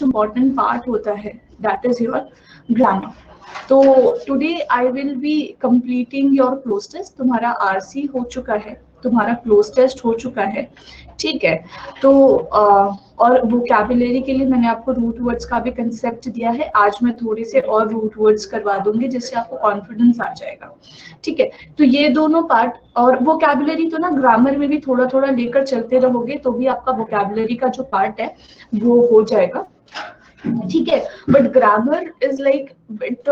Most important part होता है, that is your grammar. तो today I will be completing your cloze test. तुम्हारा RC हो चुका है, तुम्हारा क्लोज टेस्ट हो चुका है, ठीक है। तो और वोकैबुलरी के लिए मैंने आपको रूट वर्ड्स का भी कंसेप्ट दिया है। आज मैं थोड़े से और रूट वर्ड्स करवा दूंगी जिससे आपको कॉन्फिडेंस आ जाएगा, ठीक है। तो ये दोनों पार्ट, और वोकैबुलरी तो ना ग्रामर में भी थोड़ा थोड़ा लेकर चलते रहोगे तो भी आपका वोकैबुलरी का जो पार्ट है वो हो जाएगा, ठीक है। But grammar is like bit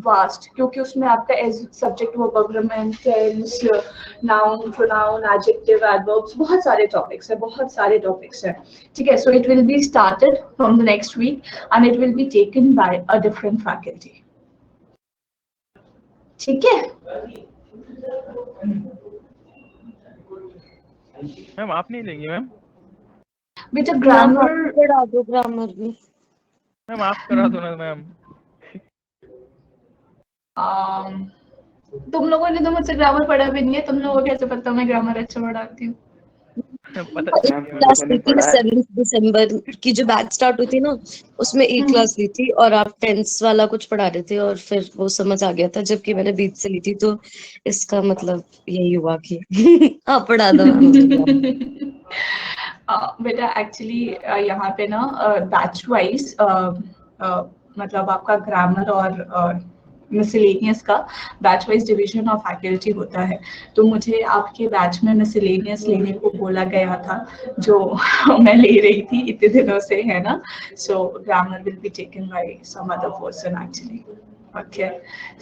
vast, क्योंकि उसमें आपका as subject verb agreement, tense, noun, pronoun, adjective, adverbs, बहुत सारे टॉपिक्स है, बहुत सारे टॉपिक्स है, ठीक है। So it will be started from the next week and it will be taken by a different faculty, ठीक है। मैम आप नहीं लेंगी मैम? बेटा ग्रामर पढ़ा दो, ग्रामर भी मैम आप करा दो ना मैम। तुम लोगों ने तो मुझसे ग्रामर पढ़ा भी नहीं है, तुम लोगों को कैसे पता मैं ग्रामर अच्छा पढ़ाती हूँ? पता क्लास ली थी 7 दिसंबर की जो बैच स्टार्ट हुई थी ना, उसमें एक क्लास ली थी और आप 10th वाला कुछ पढ़ा रहे थे और फिर वो समझ आ गया था, जबकि मैंने बीच से ली थी। तो इसका मतलब यही हुआ कि आप पढ़ा दो बेटा एक्चुअली यहाँ पे ना बैच वाइज मतलब आपका ग्रामर और मिसलेनियस का batch wise division of faculty होता है। तो मुझे आपके बैच में मिसलेनियस लेने को बोला गया था, जो मैं ले रही थी इतने दिनों से, है ना। So grammar will be taken by some other person actually, okay.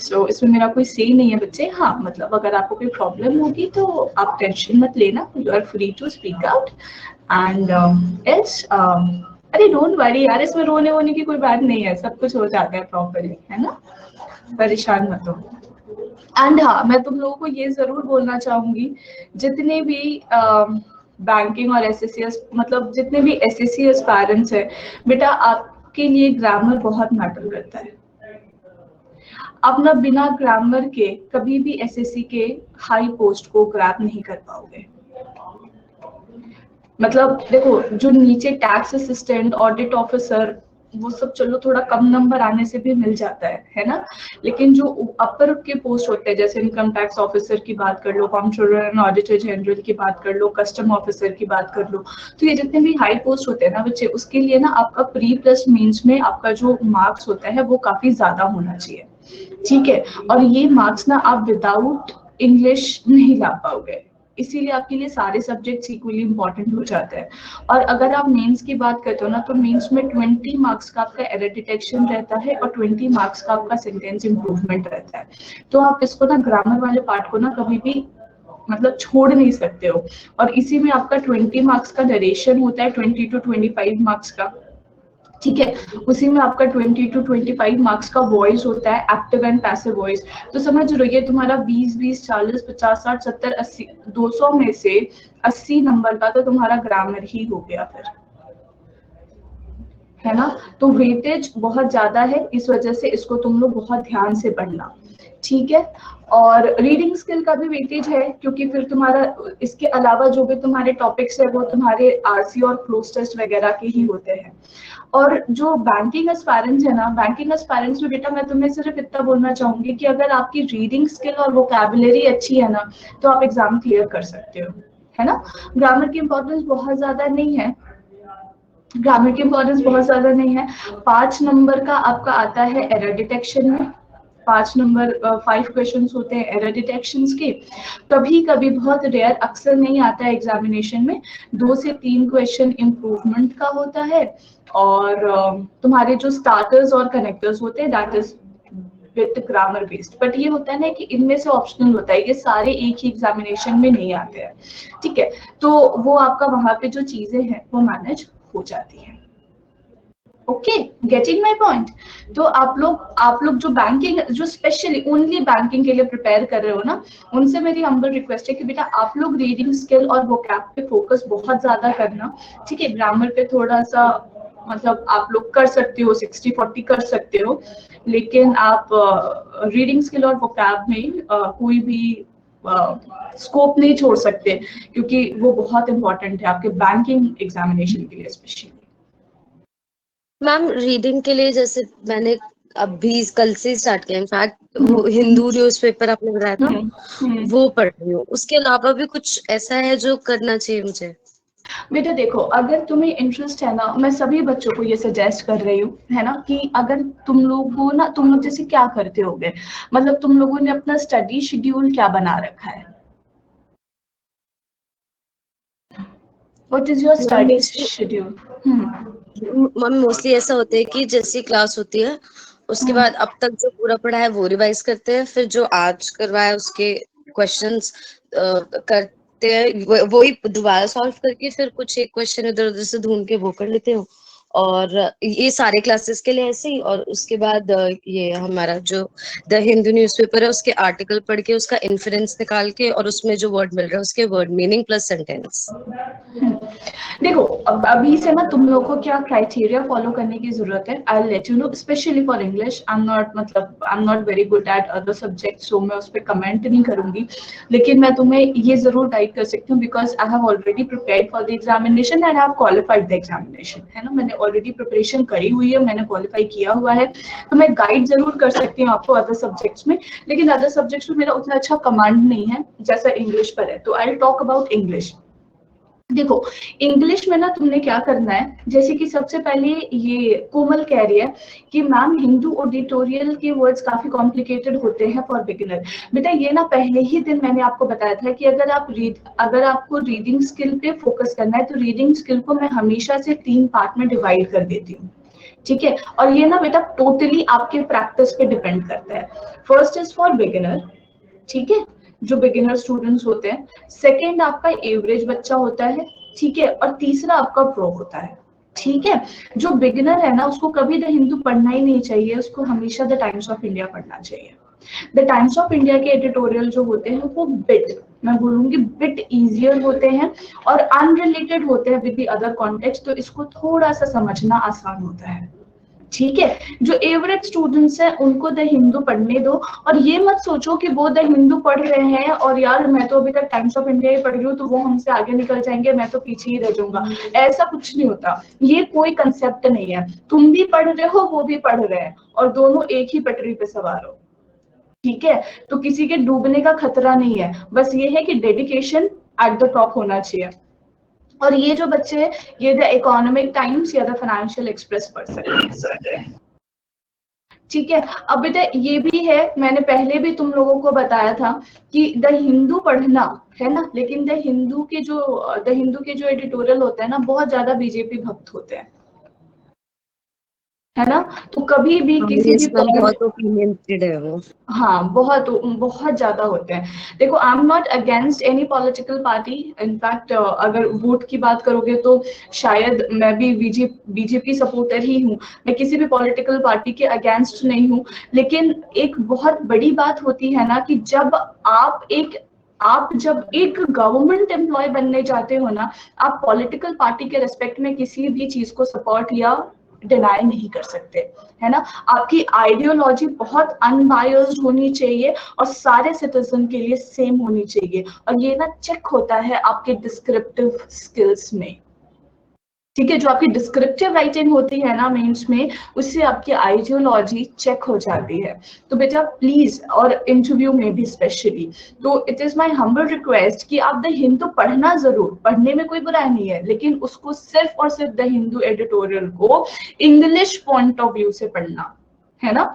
So इसमें मेरा कोई से नहीं है बच्चे। हाँ, मतलब अगर आपको कोई प्रॉब्लम होगी तो आप टेंशन मत लेना, you are free to speak out and it's अरे डोंट वरी यार, इसमें रोने वोने की कोई बात नहीं है, सब कुछ हो जाता है प्रॉपरली, है ना, परेशान मत हो। एंड हाँ, मैं तुम लोगों को ये जरूर बोलना चाहूंगी, जितने भी बैंकिंग और एसएससीएस, मतलब जितने भी एसएससी एस्पायरेंट्स है, बेटा आपके लिए ग्रामर बहुत मैटर करता है। आप ना बिना ग्रामर के कभी भी एसएससी के हाई पोस्ट को ग्रैब नहीं कर पाओगे। मतलब देखो, जो नीचे टैक्स असिस्टेंट, ऑडिट ऑफिसर, वो सब चलो थोड़ा कम नंबर आने से भी मिल जाता है ना। लेकिन जो अपर के पोस्ट होते हैं, जैसे इनकम टैक्स ऑफिसर की बात कर लो, कंट्रोलर एंड ऑडिटर जनरल की बात कर लो, कस्टम ऑफिसर की बात कर लो, तो ये जितने भी हाई पोस्ट होते हैं ना बच्चे, उसके लिए ना आपका प्री प्लस मीन्स में आपका जो मार्क्स होता है वो काफी ज्यादा होना चाहिए, ठीक है। और ये मार्क्स ना आप विदाउट इंग्लिश नहीं ला पाओगे, इसीलिए आपके लिए सारे सब्जेक्ट्स इक्वली इंपॉर्टेंट हो जाते हैं। और अगर आप मेंस की बात करते हो ना, तो मेंस में 20 मार्क्स का आपका एरर डिटेक्शन रहता है और 20 मार्क्स का आपका सेंटेंस इंप्रूवमेंट रहता है। तो आप इसको ना ग्रामर वाले पार्ट को ना कभी भी मतलब छोड़ नहीं सकते हो। और इसी में आपका 20 मार्क्स का नरेशन होता है, 20 to 25 मार्क्स का, ठीक है। उसी में आपका 20 to 25 मार्क्स का वॉइस होता है, एक्टिव एंड पैसिव वॉइस। तो समझ रही है, तुम्हारा 20, 40, 50, 60, 70, 80, 200 में से 80 नंबर का तो तुम्हारा ग्रामर ही हो गया फिर, है ना। तो वेटेज बहुत ज्यादा है, इस वजह से इसको तुम लोग बहुत ध्यान से पढ़ना, ठीक है। और रीडिंग स्किल का भी वेटेज है, क्योंकि फिर तुम्हारा इसके अलावा जो भी तुम्हारे टॉपिक्स है वो तुम्हारे आरसी और क्लोज टेस्ट वगैरह के ही होते हैं। और जो बैंकिंग एस्पायरेंट्स है ना, बैंकिंग एस्पायरेंट्स में बेटा मैं तुम्हें सिर्फ इतना बोलना चाहूंगी कि अगर आपकी रीडिंग स्किल और वोकैबुलरी अच्छी है ना, तो आप एग्जाम क्लियर कर सकते हो, है ना। ग्रामर की इंपॉर्टेंस बहुत ज्यादा नहीं है, ग्रामर की इंपॉर्टेंस बहुत ज्यादा नहीं है। 5 नंबर का आपका आता है एरर डिटेक्शन में, 5 नंबर 5 क्वेश्चंस होते हैं एरर डिटेक्शंस के। कभी कभी बहुत रेयर, अक्सर नहीं आता है एग्जामिनेशन में, 2 से 3 क्वेश्चन इम्प्रूवमेंट का होता है। और तुम्हारे जो स्टार्टर्स और कनेक्टर्स होते हैं that is with grammar based. But ये होता है ना कि इनमें से ऑप्शनल होता है, ये सारे एक ही एग्जामिनेशन में नहीं आते हैं, ठीक है। तो वो आपका वहां पे जो चीजें हैं वो मैनेज हो जाती है, ओके, गेटिंग माय पॉइंट। तो आप लोग जो बैंकिंग, जो स्पेशली ओनली बैंकिंग के लिए प्रिपेयर कर रहे हो ना, उनसे मेरी हम्बल रिक्वेस्ट है कि बेटा आप लोग रीडिंग स्किल और वोकैब पे फोकस बहुत ज्यादा करना, ठीक है। ग्रामर पे थोड़ा सा मतलब आप लोग कर सकते हो, 60-40 कर सकते हो, लेकिन आप रीडिंग स्किल और वोकैब में कोई भी स्कोप नहीं छोड़ सकते, क्योंकि वो बहुत इंपॉर्टेंट है आपके बैंकिंग एग्जामिनेशन के लिए स्पेशली। मैम रीडिंग के लिए जैसे मैंने अभी कल से स्टार्ट किया, इनफैक्ट वो हम्म, हिंदू न्यूज़पेपर आपने बताया था हम्म। वो पढ़ रही हूँ। उसके अलावा भी कुछ ऐसा है जो करना चाहिए मुझे? बेटा देखो, अगर तुम्हें इंटरेस्ट है ना, मैं सभी बच्चों को ये सजेस्ट कर रही हूँ, है ना, कि अगर तुम लोग हो ना, तुम लोग जैसे क्या करते होगे, मतलब तुम लोगों ने अपना स्टडी शेड्यूल क्या बना रखा है? What is your ma'am study mostly schedule? Mostly ऐसा होता है कि जैसी क्लास होती है उसके बाद अब तक जो पूरा पढ़ा है वो रिवाइज करते हैं, फिर जो आज करवाया उसके क्वेश्चंस करते हैं, वही दोबारा सॉल्व करके फिर कुछ एक क्वेश्चन इधर उधर से ढूंढ के वो कर लेते हो। और ये सारे क्लासेस के लिए ऐसे ही। और उसके बाद ये हमारा जो द हिंदू न्यूज़पेपर है उसके आर्टिकल पढ़ के उसका इन्फरेंस निकाल के और उसमें जो वर्ड मिल रहा है उसके वर्ड मीनिंग प्लस सेंटेंस। देखो, अब अभी से ना तुम लोग को क्या क्राइटेरिया फॉलो करने की जरूरत है, I will let you know, specially for English. I am not very good at other subject, so मैं उस पर कमेंट नहीं करूंगी, लेकिन मैं तुम्हें ये जरूर गाइड कर सकती हूँ, because I have already prepared for the examination and I have qualified the examination, है ना, मैंने ऑलरेडी प्रिपरेशन करी हुई है, मैंने क्वालिफाई किया हुआ है, तो मैं गाइड जरूर कर सकती हूँ आपको अदर सब्जेक्ट्स में, लेकिन अदर सब्जेक्ट्स में मेरा उतना अच्छा कमांड नहीं है जैसा इंग्लिश पर है, तो I will talk about English. देखो, इंग्लिश में ना तुमने क्या करना है, जैसे कि सबसे पहले ये कोमल कह रही है कि मैम हिंदू एडिटोरियल के वर्ड्स काफी कॉम्प्लिकेटेड होते हैं फॉर बिगिनर। बेटा ये ना पहले ही दिन मैंने आपको बताया था कि अगर आपको रीडिंग स्किल पे फोकस करना है, तो रीडिंग स्किल को मैं हमेशा से 3 पार्ट में डिवाइड कर देती हूँ, ठीक है, और ये ना बेटा टोटली आपके प्रैक्टिस पे डिपेंड करता है। फर्स्ट इज फॉर बिगिनर, ठीक है, जो बिगिनर स्टूडेंट्स होते हैं। सेकंड आपका एवरेज बच्चा होता है, ठीक है, और तीसरा आपका प्रो होता है, ठीक है। जो बिगिनर है ना उसको कभी द हिंदू पढ़ना ही नहीं चाहिए, उसको हमेशा द टाइम्स ऑफ इंडिया पढ़ना चाहिए। द टाइम्स ऑफ इंडिया के एडिटोरियल जो होते हैं वो मैं बोलूंगी बिट इजियर होते हैं और अनरिलेटेड होते हैं विद द अदर कॉन्टेक्स्ट, तो इसको थोड़ा सा समझना आसान होता है, ठीक है। जो एवरेज स्टूडेंट्स हैं उनको द हिंदू पढ़ने दो, और ये मत सोचो कि वो द हिंदू पढ़ रहे हैं और यार मैं तो अभी तक टाइम्स ऑफ इंडिया ही पढ़ रही हूँ तो वो हमसे आगे निकल जाएंगे, मैं तो पीछे ही रह जाऊंगा। ऐसा कुछ नहीं होता, ये कोई कंसेप्ट नहीं है, तुम भी पढ़ रहे हो वो भी पढ़ रहे हैं और दोनों एक ही पटरी पे सवार हो, ठीक है। तो किसी के डूबने का खतरा नहीं है, बस ये है कि डेडिकेशन एट द टॉप होना चाहिए। और ये जो बच्चे हैं ये द इकोनॉमिक टाइम्स या द फाइनेंशियल एक्सप्रेस पढ़ सकते हैं, ठीक है। अब बेटा ये भी है, मैंने पहले भी तुम लोगों को बताया था कि द हिंदू पढ़ना है ना, लेकिन द हिंदू के जो एडिटोरियल होते हैं ना बहुत ज्यादा बीजेपी भक्त होते हैं, है ना, तो कभी भी किसी भी बहुत ओपिनियंटेड है वो। हाँ, बहुत बहुत ज्यादा होते हैं। देखो, आई am not against any political party, in fact अगर वोट की बात करोगे तो शायद मैं भी बीजेपी सपोर्टर ही हूँ, मैं किसी भी पॉलिटिकल पार्टी के अगेंस्ट नहीं हूँ, लेकिन एक बहुत बड़ी बात होती है ना कि आप जब एक गवर्नमेंट एम्प्लॉय बनने जाते हो ना, आप पॉलिटिकल पार्टी के रेस्पेक्ट में किसी भी चीज को सपोर्ट या डिनाई नहीं कर सकते, है ना। आपकी आइडियोलॉजी बहुत अनबायस्ड होनी चाहिए और सारे सिटीजन के लिए सेम होनी चाहिए, और ये ना चेक होता है आपके डिस्क्रिप्टिव स्किल्स में, ठीक है। जो आपकी डिस्क्रिप्टिव राइटिंग होती है ना मेंस में, उससे आपकी आइडियोलॉजी चेक हो जाती है। तो बेटा प्लीज, और इंटरव्यू में भी स्पेशली, तो it is my humble request कि आप द हिंदू पढ़ना जरूर, पढ़ने में कोई बुराई नहीं है, लेकिन उसको सिर्फ और सिर्फ द हिंदू एडिटोरियल को इंग्लिश पॉइंट ऑफ व्यू से पढ़ना, है ना,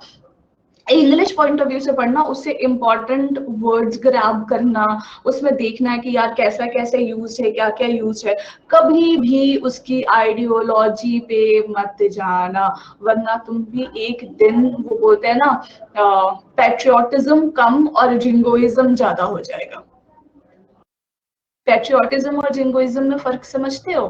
इंग्लिश पॉइंट ऑफ व्यू से पढ़ना, उससे इंपॉर्टेंट वर्ड्स ग्रैब करना, उसमें देखना है कि यार कैसा कैसे यूज है, क्या क्या यूज है, कभी भी उसकी आइडियोलॉजी पे मत जाना, वरना तुम भी एक दिन, वो बोलते हैं ना, पैट्रियोटिज्म कम और जिंगोइज्म ज्यादा हो जाएगा। पैट्रियोटिज्म और जिंगोइज्म में फर्क समझते हो?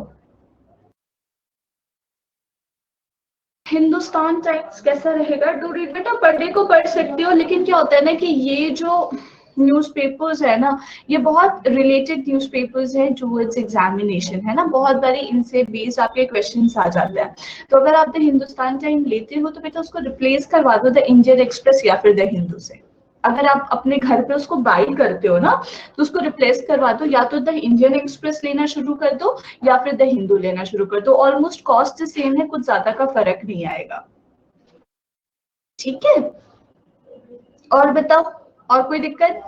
हिंदुस्तान टाइम्स कैसा रहेगा, डू रीड बेटा, पढ़ने को पढ़ सकते हो, लेकिन क्या होता है ना कि ये जो न्यूज़पेपर्स है ना, ये बहुत रिलेटेड न्यूज़पेपर्स है टुवर्ड्स एग्जामिनेशन, है ना, बहुत बारी इनसे बेस्ड आपके क्वेश्चंस आ जाते हैं। तो अगर आप द हिंदुस्तान टाइम लेते हो तो बेटा उसको रिप्लेस करवा दो द इंडियन एक्सप्रेस या फिर द हिंदू से, अगर आप अपने घर पे उसको बाई करते हो ना, तो उसको रिप्लेस करवा दो, या तो द इंडियन एक्सप्रेस लेना शुरू कर दो या फिर द हिंदू लेना शुरू कर दो। ऑलमोस्ट कॉस्ट सेम है, कुछ ज्यादा का फर्क नहीं आएगा। ठीक है, और बताओ, और कोई दिक्कत?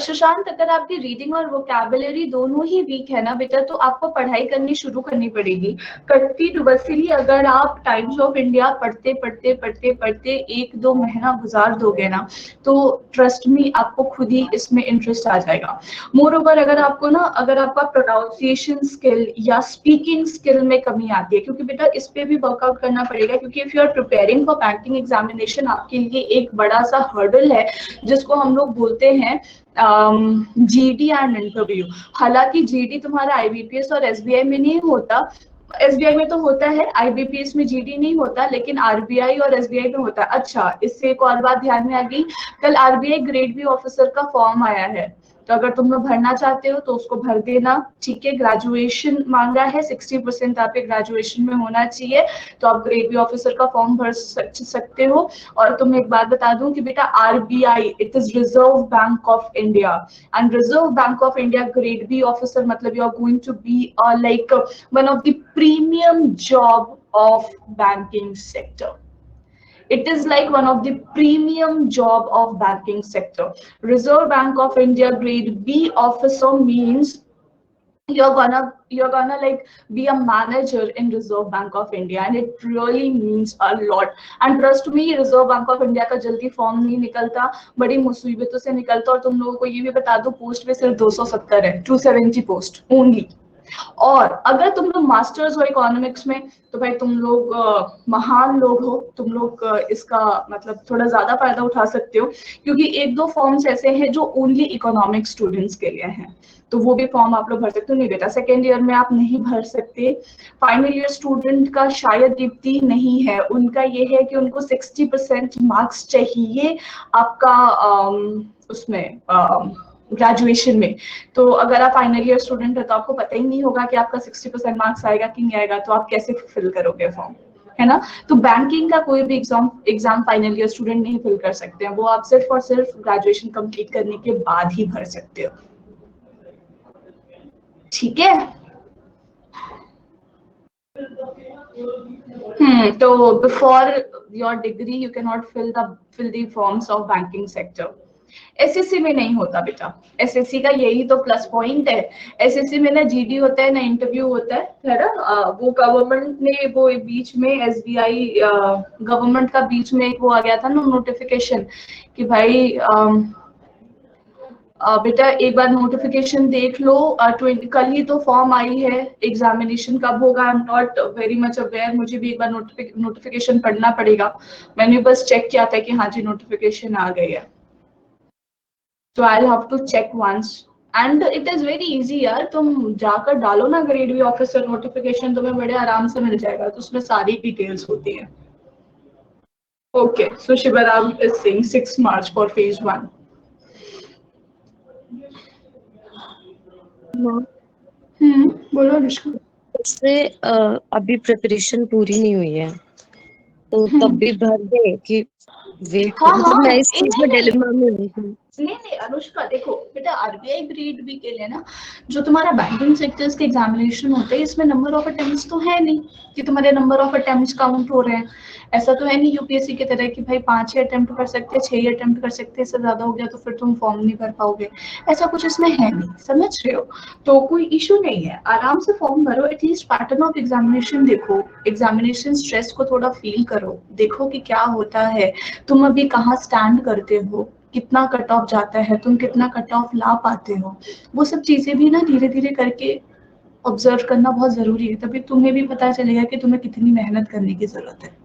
सुशांत, अगर आपकी रीडिंग और वोकैबुलरी दोनों ही वीक है ना बेटा, तो आपको पढ़ाई करनी शुरू करनी पड़ेगी कंटिन्यूअसली। अगर आप टाइम्स ऑफ इंडिया पढ़ते पढ़ते पढ़ते पढ़ते 1-2 महीना गुजार दोगे ना, तो ट्रस्ट मी, आपको खुद ही इसमें इंटरेस्ट आ जाएगा। मोर ओवर, अगर आपको ना, अगर आपका प्रोनाउंसिएशन स्किल या स्पीकिंग स्किल में कमी आती है, क्योंकि बेटा इस पे भी वर्कआउट करना पड़ेगा, क्योंकि if you are preparing for banking examination, आपके लिए एक बड़ा सा हर्डल है जिसको हम लोग बोलते हैं जीडी एंड इंटरव्यू। हालांकि जीडी तुम्हारा आईबीपीएस और एसबीआई में नहीं होता, एसबीआई में तो होता है, आईबीपीएस में जीडी नहीं होता, लेकिन आरबीआई और एसबीआई में होता है। अच्छा, इससे एक और बात ध्यान में आ गई, कल आरबीआई ग्रेड बी ऑफिसर का फॉर्म आया है, तो अगर तुम लोग भरना चाहते हो तो उसको भर देना। ठीक है, ग्रेजुएशन मांगा है, 60% आपके ग्रेजुएशन में होना चाहिए, तो आप ग्रेड बी ऑफिसर का फॉर्म भर सकते हो। और तुम्हें एक बात बता दूं कि बेटा RBI, it is Reserve Bank of India, and Reserve Bank of India grade B officer मतलब you are going to be like one of the premium job of banking sector. It is like one of the premium job of banking sector. Reserve Bank of India grade B officer means you're gonna like be a manager in Reserve Bank of India, and it really means a lot. And trust me, Reserve Bank of India का जल्दी form नहीं निकलता, बड़ी मुसीबतों से निकलता। और तुम लोगों को ये भी बता दो, पोस्ट पे सिर्फ 270 है, 270 पोस्ट ओनली। और अगर तुम लोग मास्टर्स हो इकोनॉमिक्स में, तो भाई तुम लोग महान लोग हो, तुम लोग इसका मतलब थोड़ा ज्यादा फायदा उठा सकते हो, क्योंकि 1-2 फॉर्म्स ऐसे हैं जो ओनली इकोनॉमिक्स स्टूडेंट्स के लिए हैं, तो वो भी फॉर्म आप लोग भर सकते हो। नहीं बेटा, सेकेंड ईयर में आप नहीं भर सकते। फाइनल ईयर स्टूडेंट का शायद दीप्ति नहीं है, उनका ये है कि उनको 60% मार्क्स चाहिए आपका उसमें ग्रेजुएशन में। तो अगर आप फाइनल ईयर स्टूडेंट है तो आपको पता ही नहीं होगा कि आपका 60% मार्क्स आएगा कि नहीं आएगा, तो आप कैसे फिल करोगे फॉर्म, है ना? तो बैंकिंग का कोई भी एग्जाम फाइनल ईयर स्टूडेंट नहीं फिल कर सकते हैं, वो आप सिर्फ और सिर्फ ग्रेजुएशन कंप्लीट करने के बाद ही भर सकते हो। ठीक है, तो before your degree you can not fill the forms of banking sector. SSC में नहीं होता बेटा, एसएससी का यही तो प्लस पॉइंट है। एसएससी में ना जीडी होता है ना इंटरव्यू होता है ना। वो गवर्नमेंट ने वो बीच में एसबीआई गवर्नमेंट का बीच में वो आ गया था ना नोटिफिकेशन कि भाई बेटा एक बार नोटिफिकेशन देख लो, कल ही तो फॉर्म आई है, एग्जामिनेशन कब होगा आई am not very much aware, मुझे भी एक बार नोटिफिकेशन पढ़ना पड़ेगा। मैंने बस चेक किया था कि हाँ जी नोटिफिकेशन आ गई है, तो I have to check once and it is very easy यार। तुम जाकर डालो ना ग्रेड बी ऑफिसर नोटिफिकेशन, तुम्हें बड़े आराम से मिल जाएगा, तो उसमें सारी डिटेल्स होती है। Okay, so Shivram is saying 6 March for phase 1। बोलो अनुष्का। इससे अभी प्रिपरेशन पूरी नहीं हुई है, तो तब भी भर दे कि वेट, मतलब मैं इस चीज में डिलेमा में हूँ। नहीं अनुष्का, देखो बेटा आरबीआई ग्रेड बी के लिए ना, जो तुम्हारा बैंकिंग सेक्टर्स के एग्जामिनेशन होते हैं, इसमें नंबर ऑफ अटेम्प्ट्स तो है नहीं कि तुम्हारे नंबर ऑफ अटेम्प्ट्स काउंट हो रहे हैं। ऐसा तो है नहीं यूपीएससी की तरह कि भाई 5 ही अटेम्प्ट कर सकते हैं, 6 ही अटेम्प्ट कर सकते हैं, इससे ज्यादा हो गया तो फिर तुम फॉर्म नहीं भर पाओगे। ऐसा कुछ इसमें है नहीं, समझ रहे हो? तो कोई इशू नहीं है, आराम से फॉर्म भरो। एटलीस्ट पैटर्न ऑफ एग्जामिनेशन देखो, एग्जामिनेशन स्ट्रेस को थोड़ा फील करो, देखो कि क्या होता है, तुम अभी कहाँ स्टैंड करते हो, कितना कट ऑफ जाता है, तुम कितना कट ऑफ ला पाते हो। वो सब चीजें भी ना धीरे धीरे करके ऑब्जर्व करना बहुत जरूरी है, तभी तुम्हें भी पता चलेगा कि तुम्हें कितनी मेहनत करने की जरूरत है।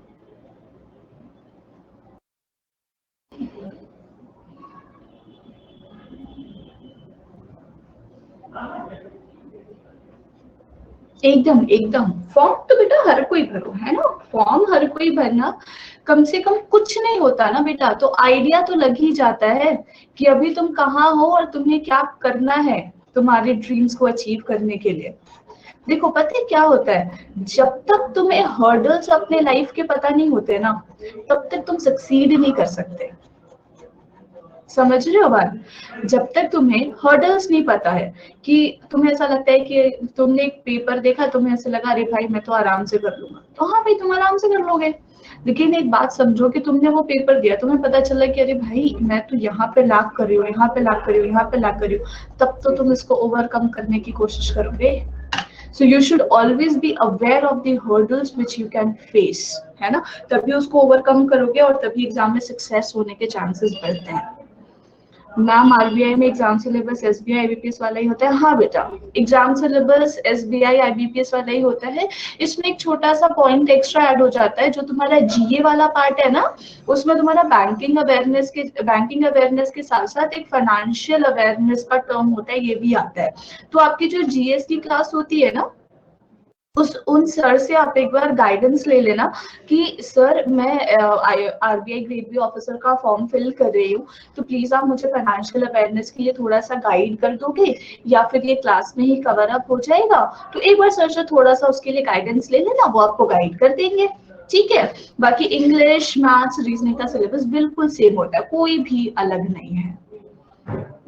एकदम फॉर्म तो बेटा हर कोई भरो, है ना? फॉर्म हर कोई भरना, कम से कम कुछ नहीं होता ना बेटा, तो आइडिया तो लग ही जाता है कि अभी तुम कहाँ हो और तुम्हें क्या करना है तुम्हारे ड्रीम्स को अचीव करने के लिए। देखो पता है क्या होता है, जब तक तुम्हें हर्डल्स अपने लाइफ के पता नहीं होते ना, तब तक तुम सक्सीड नहीं कर सकते। समझ रहे हो बात? जब तक तुम्हें हर्डल्स नहीं पता है, कि तुम्हें ऐसा लगता है कि तुमने एक पेपर देखा, तुम्हें ऐसा लगा अरे भाई मैं तो आराम से कर लूंगा, तो हाँ भाई तुम आराम से कर लोगे। लेकिन एक बात समझो कि तुमने वो पेपर दिया, तुम्हें पता चला कि अरे भाई मैं तो यहाँ पे लैग कर रही हूँ, यहाँ पे लैग कर रही हूँ, यहाँ पे लैग कर रही हूँ, तब तो तुम इसको ओवरकम करने की कोशिश करोगे। So you should always be aware of the hurdles which you can face, है ना? तभी उसको ओवरकम करोगे और तभी एग्जाम में सक्सेस होने के चांसेस बढ़ते हैं। मैम आरबीआई में एग्जाम सिलेबस एसबीआई आईबीपीएस वाला ही होता है? हाँ बेटा, एग्जाम सिलेबस एसबीआई आईबीपीएस वाला ही होता है। इसमें एक छोटा सा पॉइंट एक्स्ट्रा ऐड हो जाता है, जो तुम्हारा जीए वाला पार्ट है ना, उसमें तुम्हारा बैंकिंग अवेयरनेस के साथ साथ एक फाइनेंशियल अवेयरनेस का टर्म होता है, ये भी आता है। तो आपकी जो जीएस की क्लास होती है ना, उन सर से आप एक बार गाइडेंस ले लेना कि सर मैं आरबीआई ग्रेड बी ऑफिसर का फॉर्म फिल कर रही हूँ, तो प्लीज आप मुझे फाइनेंशियल अवेयरनेस के लिए थोड़ा सा गाइड कर दोगे, या फिर ये क्लास में ही कवर अप हो जाएगा? तो एक बार सर से थोड़ा सा उसके लिए गाइडेंस ले लेना, वो आपको गाइड कर देंगे, ठीक है? बाकी इंग्लिश, मैथ्स, रीजनिंग का सिलेबस बिल्कुल सेम होता है, कोई भी अलग नहीं है।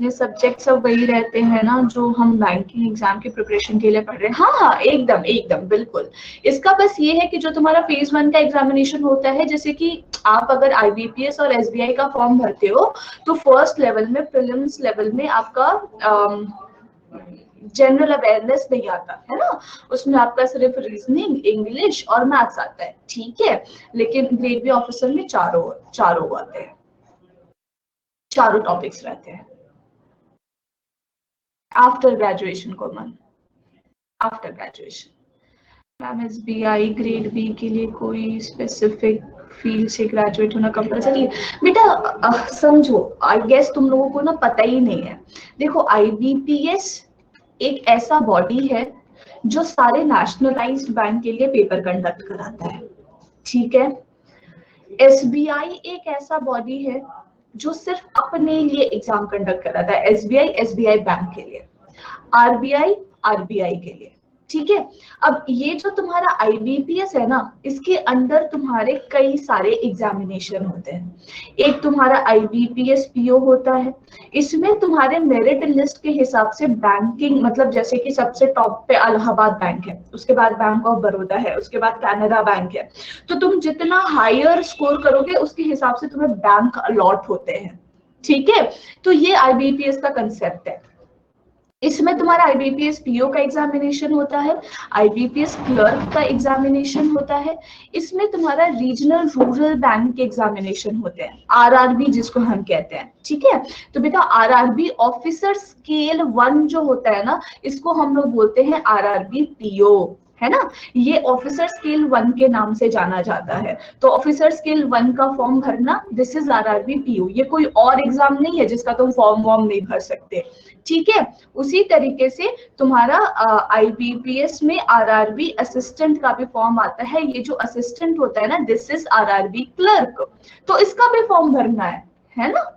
ये सब्जेक्ट सब वही रहते हैं ना जो हम बैंकिंग एग्जाम की प्रिपरेशन के लिए पढ़ रहे हैं। हाँ हाँ, एकदम एकदम बिल्कुल। इसका बस ये है कि जो तुम्हारा फेज 1 का एग्जामिनेशन होता है, जैसे कि आप अगर आईबीपीएस और एसबीआई का फॉर्म भरते हो, तो फर्स्ट लेवल में, प्रीलिम्स लेवल में आपका जनरल अवेयरनेस नहीं आता है ना, उसमें आपका सिर्फ रीजनिंग, इंग्लिश और मैथ्स आता है, ठीक है? लेकिन ग्रेड बी ऑफिसर में चारों आते हैं, चारों टॉपिक्स रहते हैं। After graduation common, after graduation. Ma'am SBI grade B के लिए कोई स्पेसिफिक फील्ड से ग्रेजुएट होना कंपलसरी है? बेटा समझो, आई गेस तुम लोगों को ना पता ही नहीं है। देखो आईबीपीएस एक ऐसा बॉडी है जो सारे नेशनलाइज्ड बैंक के लिए पेपर कंडक्ट कराता है, ठीक है? एसबीआई एक ऐसा बॉडी है जो सिर्फ अपने लिए एग्जाम कंडक्ट कराता है, एसबीआई बैंक के लिए, आरबीआई के लिए, ठीक है? अब ये जो तुम्हारा आईबीपीएस है ना, इसके अंदर तुम्हारे कई सारे एग्जामिनेशन होते हैं। एक तुम्हारा आईबीपीएस पीओ होता है, इसमें तुम्हारे मेरिट लिस्ट के हिसाब से बैंकिंग, मतलब जैसे कि सबसे टॉप पे इलाहाबाद बैंक है, उसके बाद बैंक ऑफ बड़ौदा है, उसके बाद कैनरा बैंक है, तो तुम जितना हायर स्कोर करोगे उसके हिसाब से तुम्हें बैंक अलॉट होते हैं, ठीक है? तो ये आईबीपीएस का कंसेप्ट है। इसमें तुम्हारा आईबीपीएस पीओ का एग्जामिनेशन होता है, आईबीपीएस क्लर्क का एग्जामिनेशन होता है, इसमें तुम्हारा रीजनल रूरल बैंक के एग्जामिनेशन होते हैं, आरआरबी जिसको हम कहते हैं, ठीक है? तो बेटा आरआरबी ऑफिसर स्केल 1 जो होता है ना, इसको हम लोग बोलते हैं आरआरबी पीओ, है ना? ये ऑफिसर स्केल 1 के नाम से जाना जाता है। तो ऑफिसर स्केल 1 का फॉर्म भरना, दिस इज आरआरबी पीओ। ये कोई और एग्जाम नहीं है जिसका तुम फॉर्म नहीं भर सकते, ठीक है? उसी तरीके से तुम्हारा आईबीपीएस में आरआरबी असिस्टेंट का भी फॉर्म आता है। ये जो असिस्टेंट होता है ना, दिस इज आरआरबी क्लर्क, तो इसका भी फॉर्म भरना है ना?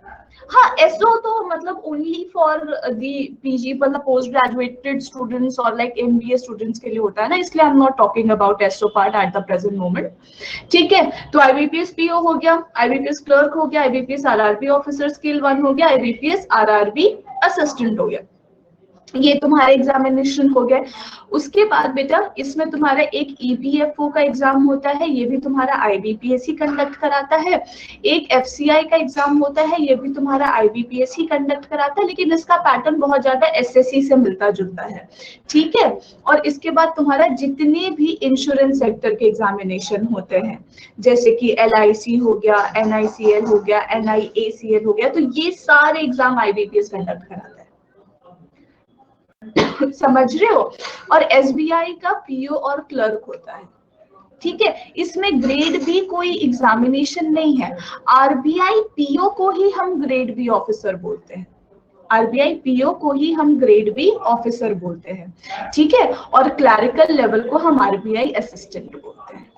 हाँ, एसओ तो मतलब ओनली फॉर दी पीजी, मतलब पोस्ट ग्रेजुएटेड स्टूडेंट्स और लाइक एमबीए स्टूडेंट्स के लिए होता है ना, इसलिए I am not talking about SO part at the present moment, ठीक है? तो आईबीपीएस पीओ हो गया, आईबीपीएस क्लर्क हो गया, आईबीपीएस आरआरबी ऑफिसर स्केल 1 हो गया, आईबीपीएस आरआरबी असिस्टेंट हो गया, ये तुम्हारा एग्जामिनेशन हो गया। उसके बाद बेटा इसमें तुम्हारा एक ईपीएफओ का एग्जाम होता है, ये भी तुम्हारा आईबीपीएस ही कंडक्ट कराता है। एक एफसीआई का एग्जाम होता है, ये भी तुम्हारा आईबीपीएस ही कंडक्ट कराता है, लेकिन इसका पैटर्न बहुत ज्यादा एसएससी से मिलता जुलता है, ठीक है? और इसके बाद तुम्हारा जितने भी इंश्योरेंस सेक्टर के एग्जामिनेशन होते हैं, जैसे कि एलआईसी हो गया, एनआईसीएल हो गया, एनआईएसीएल हो गया, तो ये सारे एग्जाम आईबीपीएस कंडक्ट कराता है। समझ रहे हो? और एसबीआई का पीओ और क्लर्क होता है, ठीक है? इसमें ग्रेड बी कोई एग्जामिनेशन नहीं है। आरबीआई पीओ को ही हम ग्रेड बी ऑफिसर बोलते हैं, आरबीआई पीओ को ही हम ग्रेड बी ऑफिसर बोलते हैं, ठीक है? और क्लरिकल लेवल को हम आरबीआई असिस्टेंट बोलते हैं।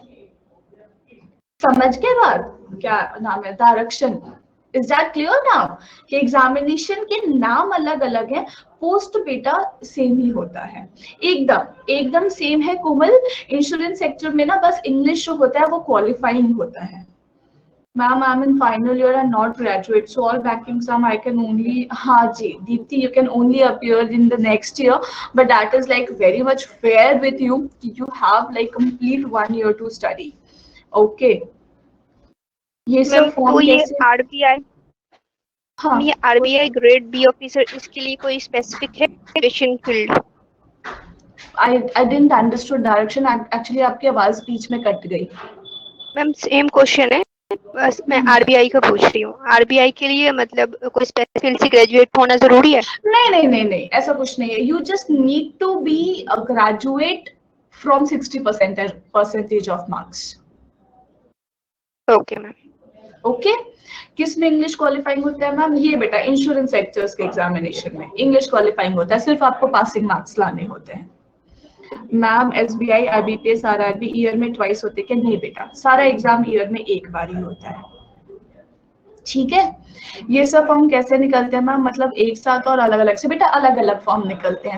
समझ गए बात? क्या नाम है, direction? Is that clear now? कि एग्जामिनेशन के नाम अलग अलग है, पोस्ट बेटा सेम ही होता है, एकदम सेम है कोमल। इंश्योरेंस सेक्टर में ना बस इंग्लिश जो होता है वो क्वालिफाइंग होता है, Ma'am, I'm in final year and not graduate, so all banking exam I can only, हाँ जी, Deepti, you can only appear in the next year, but that is like very much fair with you. You have like complete 1 year to study. Okay. ये ma'am सब तो form ये कैसे? RBI हाँ, ये RBI grade B officer, इसके लिए कोई स्पेसिफिक है education field? I didn't understood direction. Actually आपकी आवाज बीच में कट गई. मैम सेम क्वेश्चन है, बस मैं आरबीआई का पूछ रही हूँ। आरबीआई के लिए मतलब कोई स्पेसिफिक फील्ड से ग्रेजुएट होना जरूरी है? नहीं, ऐसा कुछ नहीं है. You just need to be a graduate from 60% of marks. Okay ma'am. Okay. किस में इंग्लिश क्वालिफाइंग होता है मैम? ये बेटा इंश्योरेंस सेक्टर्स के एग्जामिनेशन में इंग्लिश क्वालिफाइंग होता है, सिर्फ आपको पासिंग मार्क्स लाने होते हैं. Ma'am SBI, IBPS, RRB year में ट्वाइस होते हैं? नहीं बेटा, सारा एग्जाम ईयर में एक बार ही होता है. ठीक है. ये सब फॉर्म कैसे निकलते हैं मैम? मतलब एक साथ और अलग अलग से? बेटा अलग अलग फॉर्म निकलते हैं,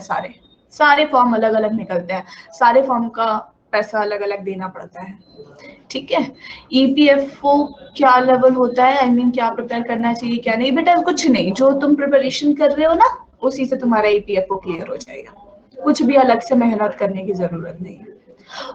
सारे फॉर्म अलग अलग निकलते हैं. सारे फॉर्म का पैसा अलग अलग देना पड़ता है. ठीक है. ईपीएफओ क्या लेवल होता है, आई मीन क्या प्रिपेयर करना चाहिए क्या नहीं? बेटा कुछ नहीं, जो तुम प्रिपरेशन कर रहे हो ना उसी से तुम्हारा ईपीएफओ क्लियर हो जाएगा. कुछ भी अलग से मेहनत करने की जरूरत नहीं है.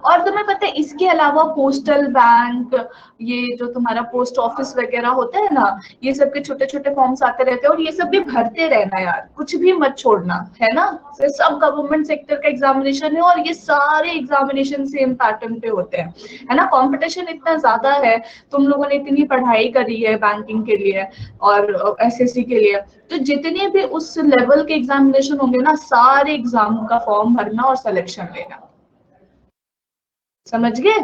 और तुम्हें पता है इसके अलावा पोस्टल बैंक, ये जो तुम्हारा पोस्ट ऑफिस वगैरह होता है ना, ये सब के छोटे छोटे फॉर्म्स आते रहते हैं, और ये सब भी भरते रहना यार, कुछ भी मत छोड़ना, है ना. सब गवर्नमेंट सेक्टर का एग्जामिनेशन है और ये सारे एग्जामिनेशन सेम पैटर्न पे होते हैं, है ना. कंपटीशन इतना ज्यादा है, तुम लोगों ने इतनी पढ़ाई करी है बैंकिंग के लिए और एसएससी के लिए, तो जितने भी उस लेवल के एग्जामिनेशन होंगे ना, सारे एग्जाम का फॉर्म भरना और सिलेक्शन लेना. समझ गए?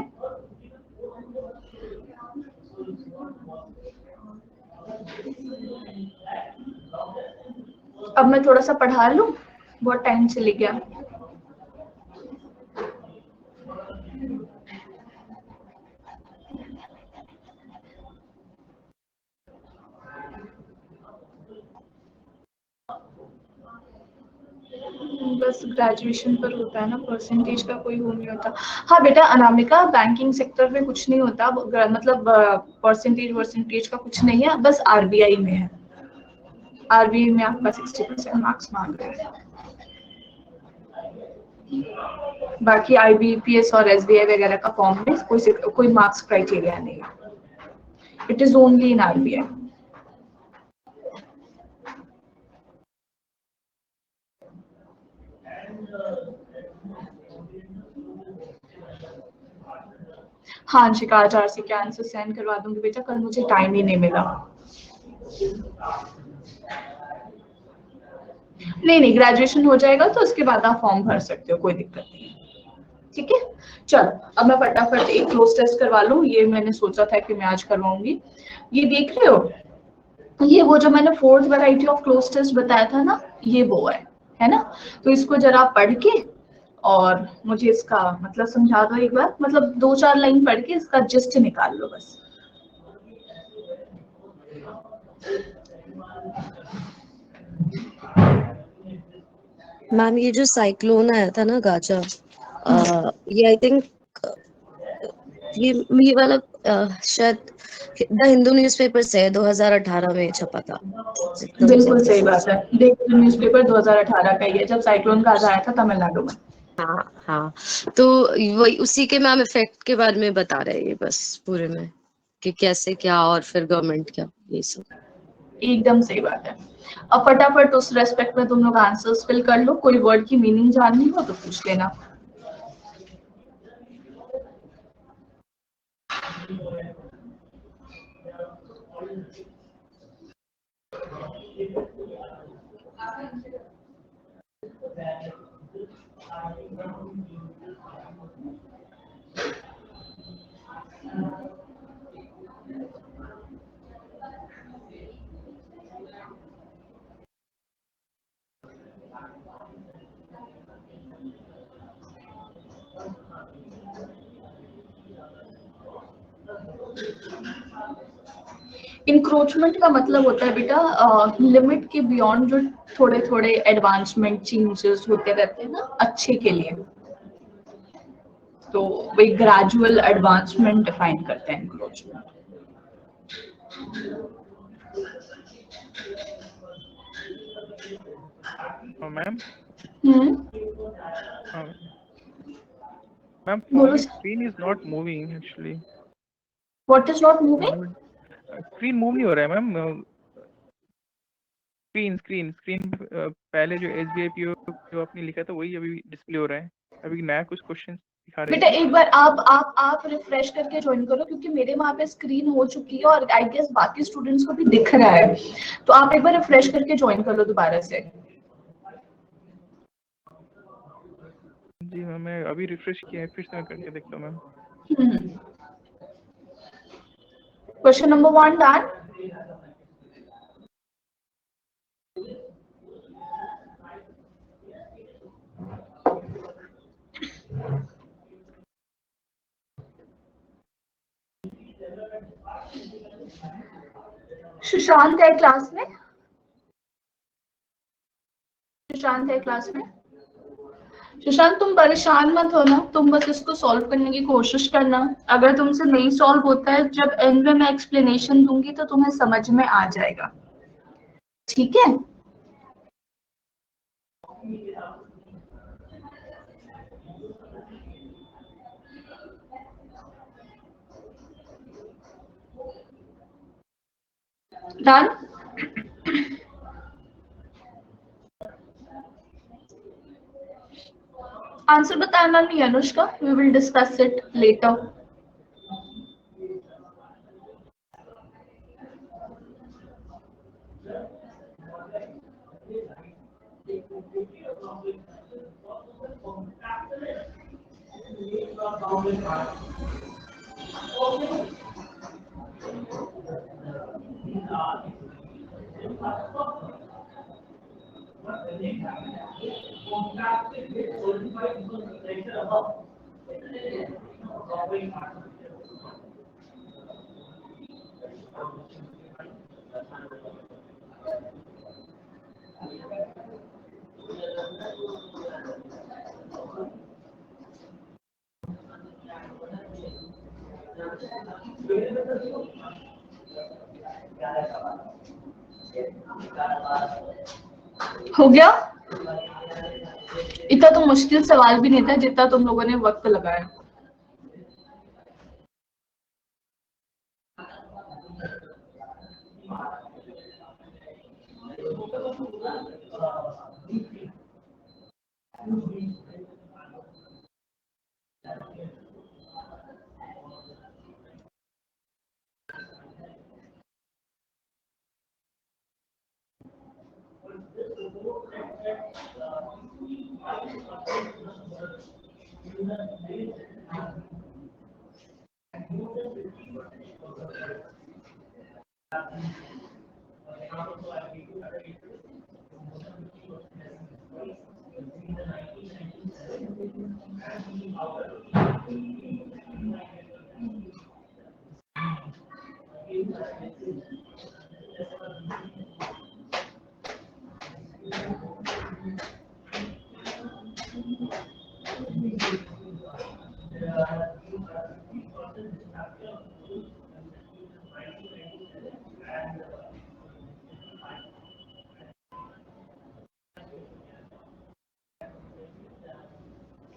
अब मैं थोड़ा सा पढ़ा लूं, बहुत टाइम चले गया. बस ग्रेजुएशन पर होता है ना, परसेंटेज का कोई वो नहीं होता. हाँ बेटा अनामिका, बैंकिंग सेक्टर में कुछ नहीं होता, मतलब परसेंटेज का कुछ नहीं है, बस आरबीआई में है. आरबीआई में आपका 60% मार्क्स मांग रहे हैं. बाकी आईबीपीएस और एसबीआई वगैरह का फॉर्म में कोई मार्क्स क्राइटेरिया नहीं है. It is only in RBI. हाँ शिका, आज आरसी के आंसर सेंड करवा दूंगी बेटा, कल मुझे टाइम ही नहीं मिला. नहीं, ग्रेजुएशन हो जाएगा तो उसके बाद आप फॉर्म भर सकते हो, कोई दिक्कत नहीं. ठीक है. चलो अब मैं फटाफट एक क्लोज टेस्ट करवा लूं. ये मैंने सोचा था कि मैं आज करवाऊंगी. ये देख रहे हो, ये वो जो मैंने 4th variety of cloze test बताया था ना, ये वो है ना. तो इसको जरा पढ़ के और मुझे इसका मतलब समझा दो एक बार, मतलब 2-4 लाइन पढ़ के इसका जिस्ट निकाल लो बस. मैम ये जो साइक्लोन आया था ना गाजा, ये आई थिंक ये वाला शायद द हिंदू न्यूज़पेपर से 2018 में छपा था. बिल्कुल सही बात है. देखो न्यूज़पेपर 2018 का ही है, जब साइक्लोन गाजा आया था तमिलनाडु में. हाँ, तो वही उसी के मैम इफेक्ट के बारे में बता रहे हैं बस पूरे में, कि कैसे क्या और फिर गवर्नमेंट क्या, ये सब. एकदम सही बात है. अब फटाफट उस रेस्पेक्ट में तुम लोग आंसर्स फिल कर लो. कोई वर्ड की मीनिंग जाननी हो तो पूछ लेना. इंक्रोचमेंट का मतलब होता है बेटा लिमिट के बियॉन्ड जो थोड़े थोड़े एडवांसमेंट चेंजेस होते रहते हैं ना अच्छे के लिए, तो वही ग्रेजुअल एडवांसमेंट डिफाइन करते हैं इंक्रोचमेंट. मैम मैम बोलो for sir. Screen is not moving actually. What is not moving? Screen move नहीं हो रहा है मैम। स्क्रीन पहले जो SBI जो आपने लिखा था वही अभी डिस्प्ले हो रहा है। अभी नया कुछ क्वेश्चन दिखा रहे बेटा थे। एक बार आप रिफ्रेश करके ज्वाइन करो, क्योंकि मेरे वहां पे स्क्रीन हो चुकी है और आई गेस बाकी स्टूडेंट्स को भी दिख रहा है। तो आप एक बार रिफ्रेश करके ज्वाइन कर लो दोबारा से। जी मैम, मैं अभी रिफ्रेश किया है, फिर से मैं करके देखता हूँ ma'am. Question number 1 done. Sushant है क्लास में? सुशांत है क्लास में? सुशांत तुम परेशान मत हो ना, तुम बस इसको सॉल्व करने की कोशिश करना। अगर तुमसे नहीं सॉल्व होता है, जब एंड में मैं एक्सप्लेनेशन दूंगी तो तुम्हें समझ में आ जाएगा, ठीक है? डन। आंसर बताना नहीं Anushka, we will discuss it later. हो गया? इतना तो मुश्किल सवाल भी नहीं था जितना तुम लोगों ने वक्त लगाया।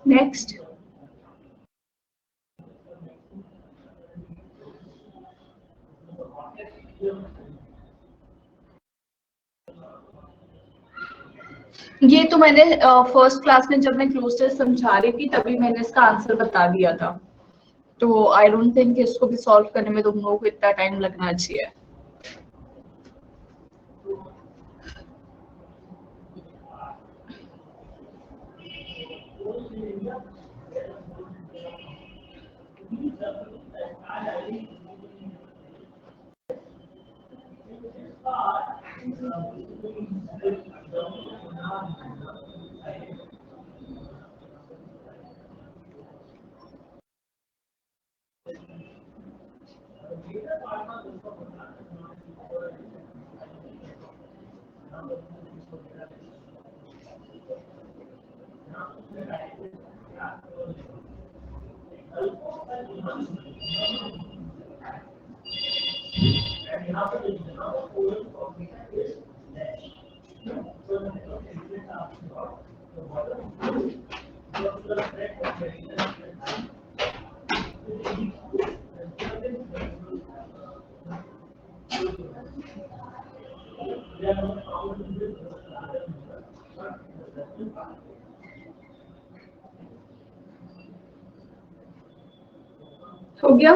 नेक्स्ट। ये तो मैंने फर्स्ट क्लास में जब मैं क्लोज टेस्ट समझा रही थी तभी मैंने इसका आंसर बता दिया था। तो आई डोंट थिंक इसको भी सॉल्व करने में तुम लोगों को इतना टाइम लगना चाहिए। हो गया?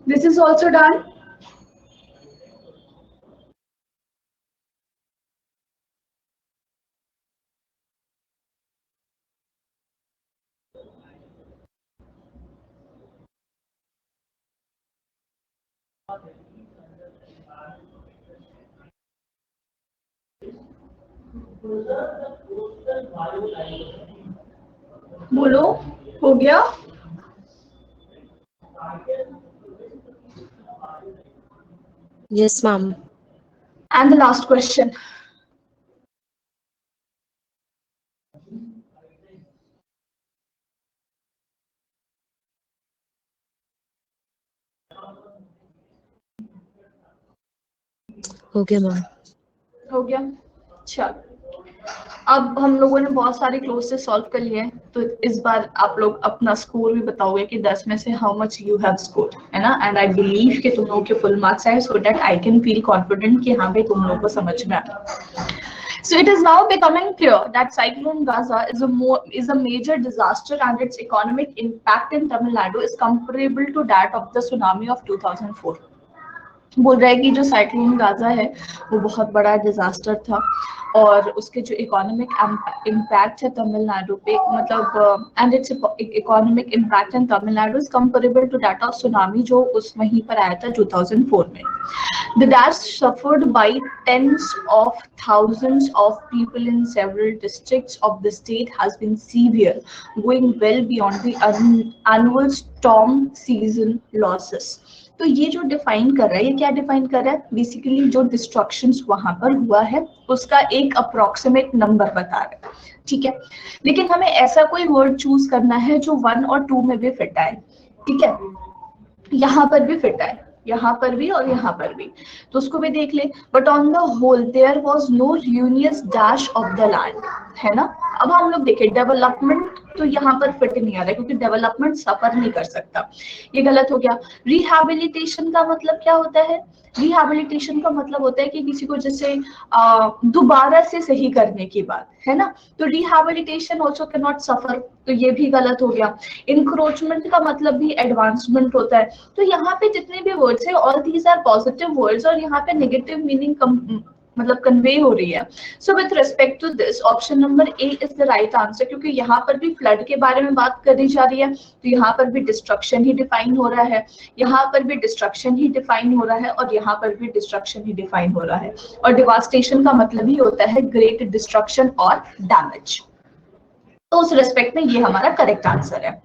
This is also done. बोलो, हो गया? Yes, ma'am. And the last question. हो गया मैम। हो गया? चलो, अब हम लोगों ने बहुत सारे क्लोज से सॉल्व कर लिए हैं, तो इस बार आप लोग अपना स्कोर भी बताओगे कि 10 में से how much you have scored, है ना? एंड आई बिलीव कि तुम लोगों के फुल मार्क्स आए, so that I can feel confident कि हाँ भाई तुम लोगों को समझ में आया। So it is now becoming clear that Cyclone Gaza is a major disaster and its economic impact in Tamil Nadu is comparable to that of the tsunami of 2004. बोल रहा है कि जो साइक्लोन गाजा है वो बहुत बड़ा डिजास्टर था और उसके जो इकोनॉमिक इम्पैक्ट है तमिलनाडु पे, मतलब and it's economic impact in Tamil Nadu is comparable to that of tsunami जो उस वहीं पर आया था 2004 में। The damage suffered by tens of thousands of people in several districts of the state has been severe, going well beyond the annual storm season losses. तो ये जो डिफाइन कर रहा है, ये क्या डिफाइन कर रहा है? बेसिकली जो डिस्ट्रक्शंस वहां पर हुआ है उसका एक अप्रोक्सीमेट नंबर बता रहा है, ठीक है? लेकिन हमें ऐसा कोई वर्ड चूज करना है जो 1 और 2 में भी फिट आए, ठीक है? यहाँ पर भी फिट आए, यहाँ पर भी और यहाँ पर भी, तो उसको भी देख ले। But on the whole there was no ruinous dash of the land, है ना? अब हम लोग देखें डेवलपमेंट, तो यहाँ पर फिट नहीं आ रहा है क्योंकि डेवलपमेंट सफर नहीं कर सकता, ये गलत हो गया। रिहैबिलिटेशन का मतलब क्या होता है? रिहैबिलिटेशन का मतलब होता है कि किसी को जैसे दोबारा से सही करने की बात, है ना? तो rehabilitation also can not suffer, तो ये भी गलत हो गया। इंक्रोचमेंट का मतलब भी एडवांसमेंट होता है। तो यहाँ पे जितने भी वर्ड्स है all these are positive words और यहाँ पे नेगेटिव मीनिंग मतलब कन्वे हो रही है। So with respect to this option number A is the right answer, क्योंकि यहाँ पर भी फ्लड के बारे में बात करी जा रही है, तो यहाँ पर भी डिस्ट्रक्शन ही डिफाइन हो रहा है, यहाँ पर भी डिस्ट्रक्शन ही डिफाइन हो रहा है और यहाँ पर भी डिस्ट्रक्शन ही डिफाइन हो रहा है। और डिवास्टेशन का मतलब ही होता है ग्रेट डिस्ट्रक्शन और डैमेज। तो उस रेस्पेक्ट में ये हमारा करेक्ट आंसर है।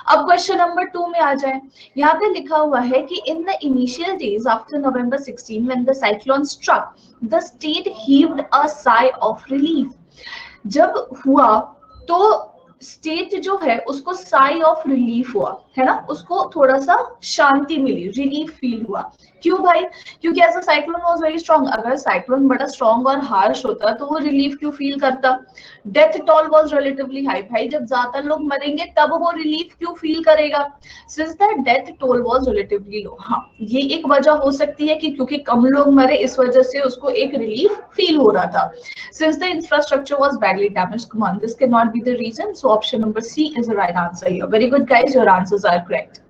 अब क्वेश्चन नंबर 2 में आ जाए। यहाँ पे लिखा हुआ है कि in the initial days after November 16 when the cyclone struck the state heaved a sigh of relief. जब हुआ तो स्टेट जो है उसको साई ऑफ रिलीफ हुआ है ना, उसको थोड़ा सा शांति मिली, रिलीफ फील हुआ। क्यों भाई? क्योंकि ऐसा साइक्लोन वाज वेरी स्ट्रांग, अगर साइक्लोन बड़ा स्ट्रांग और हार्श होता तो वो रिलीफ क्यों फील करता? Death toll was relatively high, भाई जब ज्यादा लोग मरेंगे तब वो रिलीफ क्यों फील करेगा? Since that death toll was relatively low. हाँ, ये एक वजह हो सकती है कि क्योंकि कम लोग मरे इस वजह से उसको एक रिलीफ फील हो रहा था। Since the infrastructure was badly damaged, come on, this cannot be the reason. So option number C is the right answer here. Very good, guys. Your answers are correct.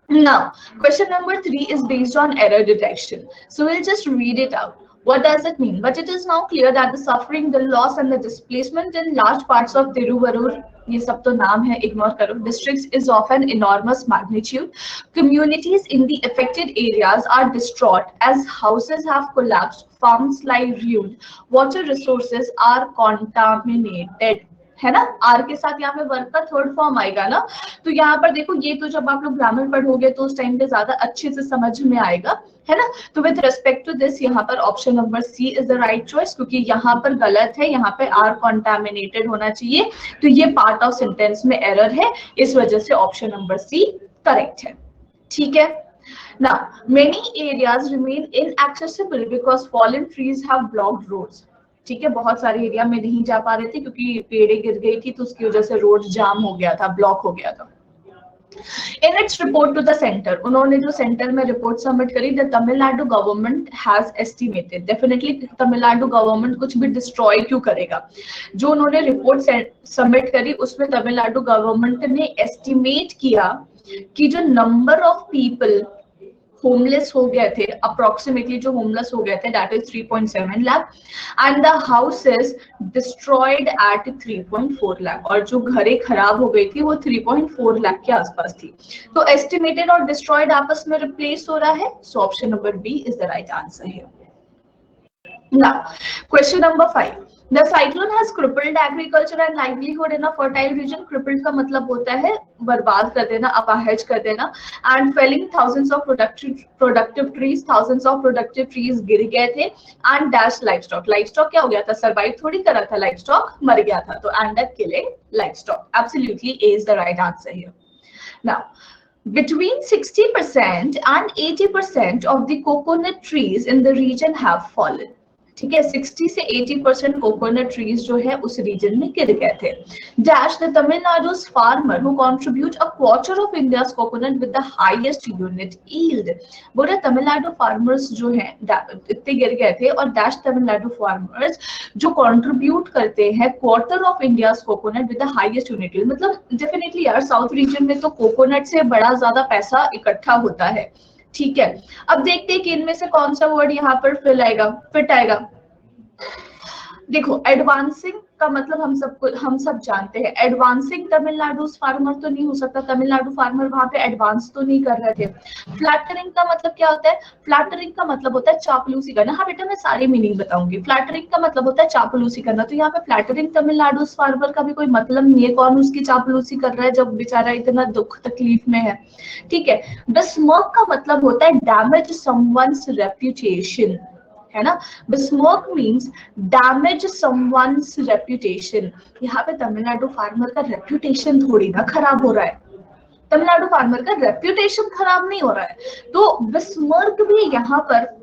Now, question number 3 is based on error detection. So we'll just read it out. What does it mean? But it is now clear that the suffering, the loss, and the displacement in large parts of Tiruvarur, ये सब तो नाम है, ignore करो, districts is of an enormous magnitude. Communities in the affected areas are distraught as houses have collapsed, farms lie ruined, water resources are contaminated. है ना, are के साथ यहाँ पे वर्ब का थर्ड फॉर्म आएगा ना, तो यहाँ पर देखो ये तो जब आप लोग ग्रामर पढ़ोगे तो उस टाइम पे ज्यादा अच्छे से समझ में आएगा, है ना। तो विद रिस्पेक्ट टू दिस यहाँ पर option number C is the right choice, क्योंकि यहाँ पर गलत है, यहाँ पे आर कॉन्टामिनेटेड होना चाहिए, तो ये पार्ट ऑफ सेंटेंस में एरर है, इस वजह से ऑप्शन नंबर सी करेक्ट है। ठीक है। Now, many areas remain inaccessible because fallen trees have blocked roads. ठीक है, बहुत सारे एरिया में नहीं जा पा रहे थे क्योंकि पेड़े गिर गई थी, तो उसकी वजह से रोड जाम हो गया था, ब्लॉक हो गया था। In its report to the center, उन्होंने जो सेंटर में रिपोर्ट सबमिट करी, the Tamil Nadu government has estimated, definitely Tamil Nadu government कुछ भी डिस्ट्रॉय क्यों करेगा? जो उन्होंने रिपोर्ट सबमिट करी उसमें तमिलनाडु गवर्नमेंट ने एस्टिमेट किया कि जो नंबर ऑफ पीपल होमलेस हो गए थे, अप्रोक्सीमेटली जो होमलेस हो गए थे, that is 3.7 lakh, and the houses destroyed at 3.4 lakh, और जो घरें खराब हो गई थी वो 3.4 लाख के आसपास थी। तो एस्टिमेटेड और डिस्ट्रॉयड आपस में रिप्लेस हो रहा है, so option number B is the right answer here. Now question number 5, The cyclone has crippled agriculture and livelihood in a fertile region. Crippled का मतलब होता है बर्बाद कर देना, अपाहिज कर देना, and felling thousands of productive trees, thousands of productive trees गिर गए थे, and dash livestock. Livestock क्या हो गया था? Survive थोड़ी करा था, livestock मर गया था, तो and killing livestock. Absolutely A is the right answer here. Now, between 60% and 80% of the coconut trees in the region have fallen. ठीक है, 60 से 80% कोकोनट ट्रीज जो है उस रीजन में गिर गए थे। Dash the Tamil Nadu's farmer who contribute a quarter of India's coconut with the highest unit yield. बोले तमिलनाडु फार्मर्स जो हैं इतने गिर गए थे, और डैश तमिलनाडु फार्मर्स जो कंट्रीब्यूट करते हैं quarter of India's coconut with the highest unit yield. मतलब डेफिनेटली यार साउथ रीजन में तो कोकोनट से बड़ा ज्यादा पैसा इकट्ठा होता है। ठीक है, अब देखते हैं कि इनमें से कौन सा वर्ड यहाँ पर फिट आएगा। देखो, एडवांसिंग का मतलब हम सब जानते हैं, एडवांसिंग तमिलनाडु फार्मर तो नहीं हो सकता, तमिलनाडु फार्मर वहां पे एडवांस तो नहीं कर रहे थे। फ्लैटरिंग का मतलब क्या होता है? फ्लैटरिंग का मतलब होता है चापलूसी करना। हाँ बेटा, मैं सारे मीनिंग बताऊंगी। फ्लैटरिंग का मतलब होता है चापलूसी करना, तो यहाँ पे फ्लैटरिंग तमिलनाडु फार्मर का भी कोई मतलब नहीं है। कौन उसकी चापलूसी कर रहा है जब बेचारा इतना दुख तकलीफ में है? ठीक है। besmirch का मतलब होता है डैमेज समवन्स रेप्यूटेशन, है ना। besmirch means damage someone's reputation. यहाँ पे तमिलनाडु फार्मर का रेप्यूटेशन थोड़ी ना खराब हो रहा है, तमिलनाडु फार्मर का रेप्यूटेशन खराब नहीं हो रहा है, तो besmirch भी यहाँ पर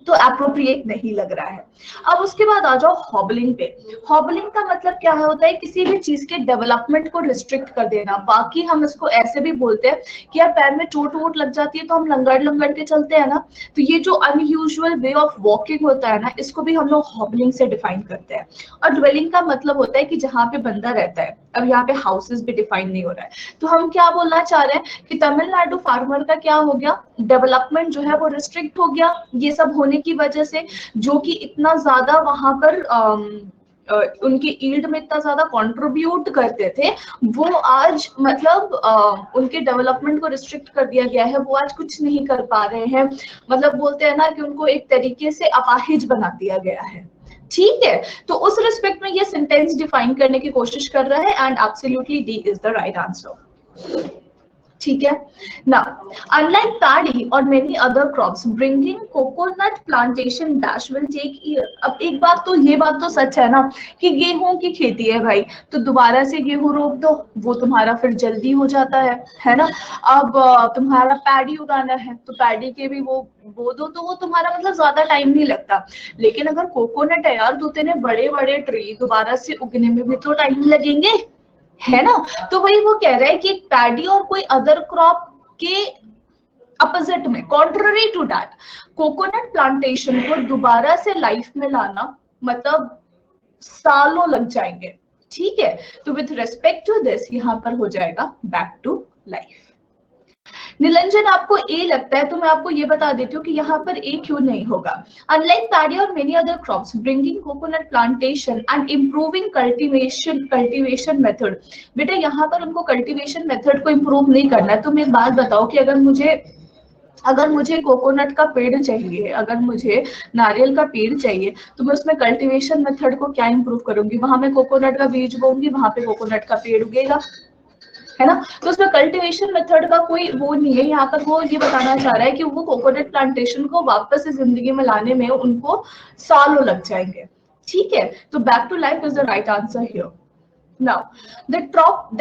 तो एप्रोप्रिएट नहीं लग रहा है। अब उसके बाद आ जाओ हॉबलिंग पे। हॉबलिंग का मतलब क्या होता है? किसी भी चीज के डेवलपमेंट को रिस्ट्रिक्ट कर देना। बाकी हम इसको ऐसे भी बोलते हैं कि यार पैर में चोट वोट लग जाती है तो हम लंगड़ के चलते हैं ना, तो ये जो अनयूजुअल वे ऑफ वॉकिंग होता है ना, इसको भी हम लोग हॉबलिंग से डिफाइन करते हैं। और ड्वेलिंग का मतलब होता है कि जहाँ पे बंदा रहता है। अब यहाँ पे हाउसेस भी डिफाइन नहीं हो रहा है, तो हम क्या बोलना चाह रहे हैं कि तमिलनाडु फार्मर का क्या हो गया? डेवलपमेंट जो है वो रिस्ट्रिक्ट हो गया, ये सब होने की वजह से, जो कि इतना ज्यादा वहां पर उनकी ईल्ड में इतना ज्यादा कंट्रीब्यूट करते थे, वो आज मतलब उनके डेवलपमेंट को रिस्ट्रिक्ट कर दिया गया है, वो आज कुछ नहीं कर पा रहे हैं। मतलब बोलते हैं ना कि उनको एक तरीके से अपाहिज बना दिया गया है। ठीक है, तो उस रिस्पेक्ट में ये सेंटेंस डिफाइन करने की कोशिश कर रहा है, and absolutely D is the right answer. ठीक है ना। अनलाइक पैडी और many other crops bringing coconut plantation dash will take year. अब एक बात तो ये बात तो सच है ना कि गेहूं की खेती है भाई, तो दोबारा से गेहूं रोप दो, वो तुम्हारा फिर जल्दी हो जाता है ना। अब तुम्हारा पैडी उगाना है तो पैडी के भी वो बो दो तो वो तुम्हारा मतलब ज्यादा टाइम नहीं लगता। लेकिन अगर कोकोनट है यार, तो तेने बड़े बड़े ट्री दोबारा से उगने में भी तो टाइम लगेंगे, है ना। तो वही वो कह रहा है कि पैडी और कोई अदर क्रॉप के अपोजिट में, contrary to that, coconut plantation को दोबारा से लाइफ में लाना मतलब सालों लग जाएंगे। ठीक है, तो विथ रेस्पेक्ट टू दिस यहाँ पर हो जाएगा बैक टू लाइफ। निरंजन आपको ए लगता है, तो मैं आपको ये बता देती हूँ कि यहाँ पर ए क्यों नहीं होगा। अनलाइक पैडी और many other crops bringing coconut plantation and improving cultivation method. बेटा यहाँ पर उनको कल्टीवेशन मेथड को इम्प्रूव नहीं करना है। तुम एक बात बताओ कि अगर मुझे कोकोनट का पेड़ चाहिए, अगर मुझे नारियल का पेड़ चाहिए, तो मैं उसमें कल्टीवेशन मेथड को क्या इंप्रूव करूंगी? वहां मैं कोकोनट का बीज बोऊंगी, वहां पे कोकोनट का पेड़ उगेगा, है ना। तो उसमें कल्टीवेशन मेथड का कोई वो नहीं है। यहाँ पर वो ये बताना चाह रहा है कि वो कोकोनट प्लांटेशन को वापस से जिंदगी में लाने में उनको सालों लग जाएंगे। ठीक है, तो back to life is the right answer here. Now, the top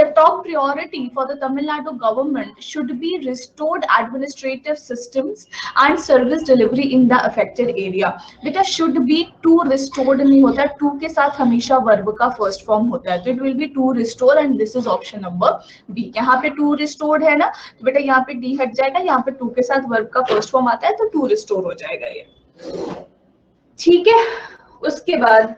priority for the Tamil Nadu government should be restored administrative systems and service delivery in the affected area. बेटा should be to restored नहीं होता, to के साथ हमेशा verb का first form होता है, तो it will be to restore and this is option number B। यहाँ पे to restored है ना, तो बेटा यहाँ पे D हट जाएगा, यहाँ पे to के साथ verb का first form आता है तो to restore हो जाएगा ये। ठीक है, उसके बाद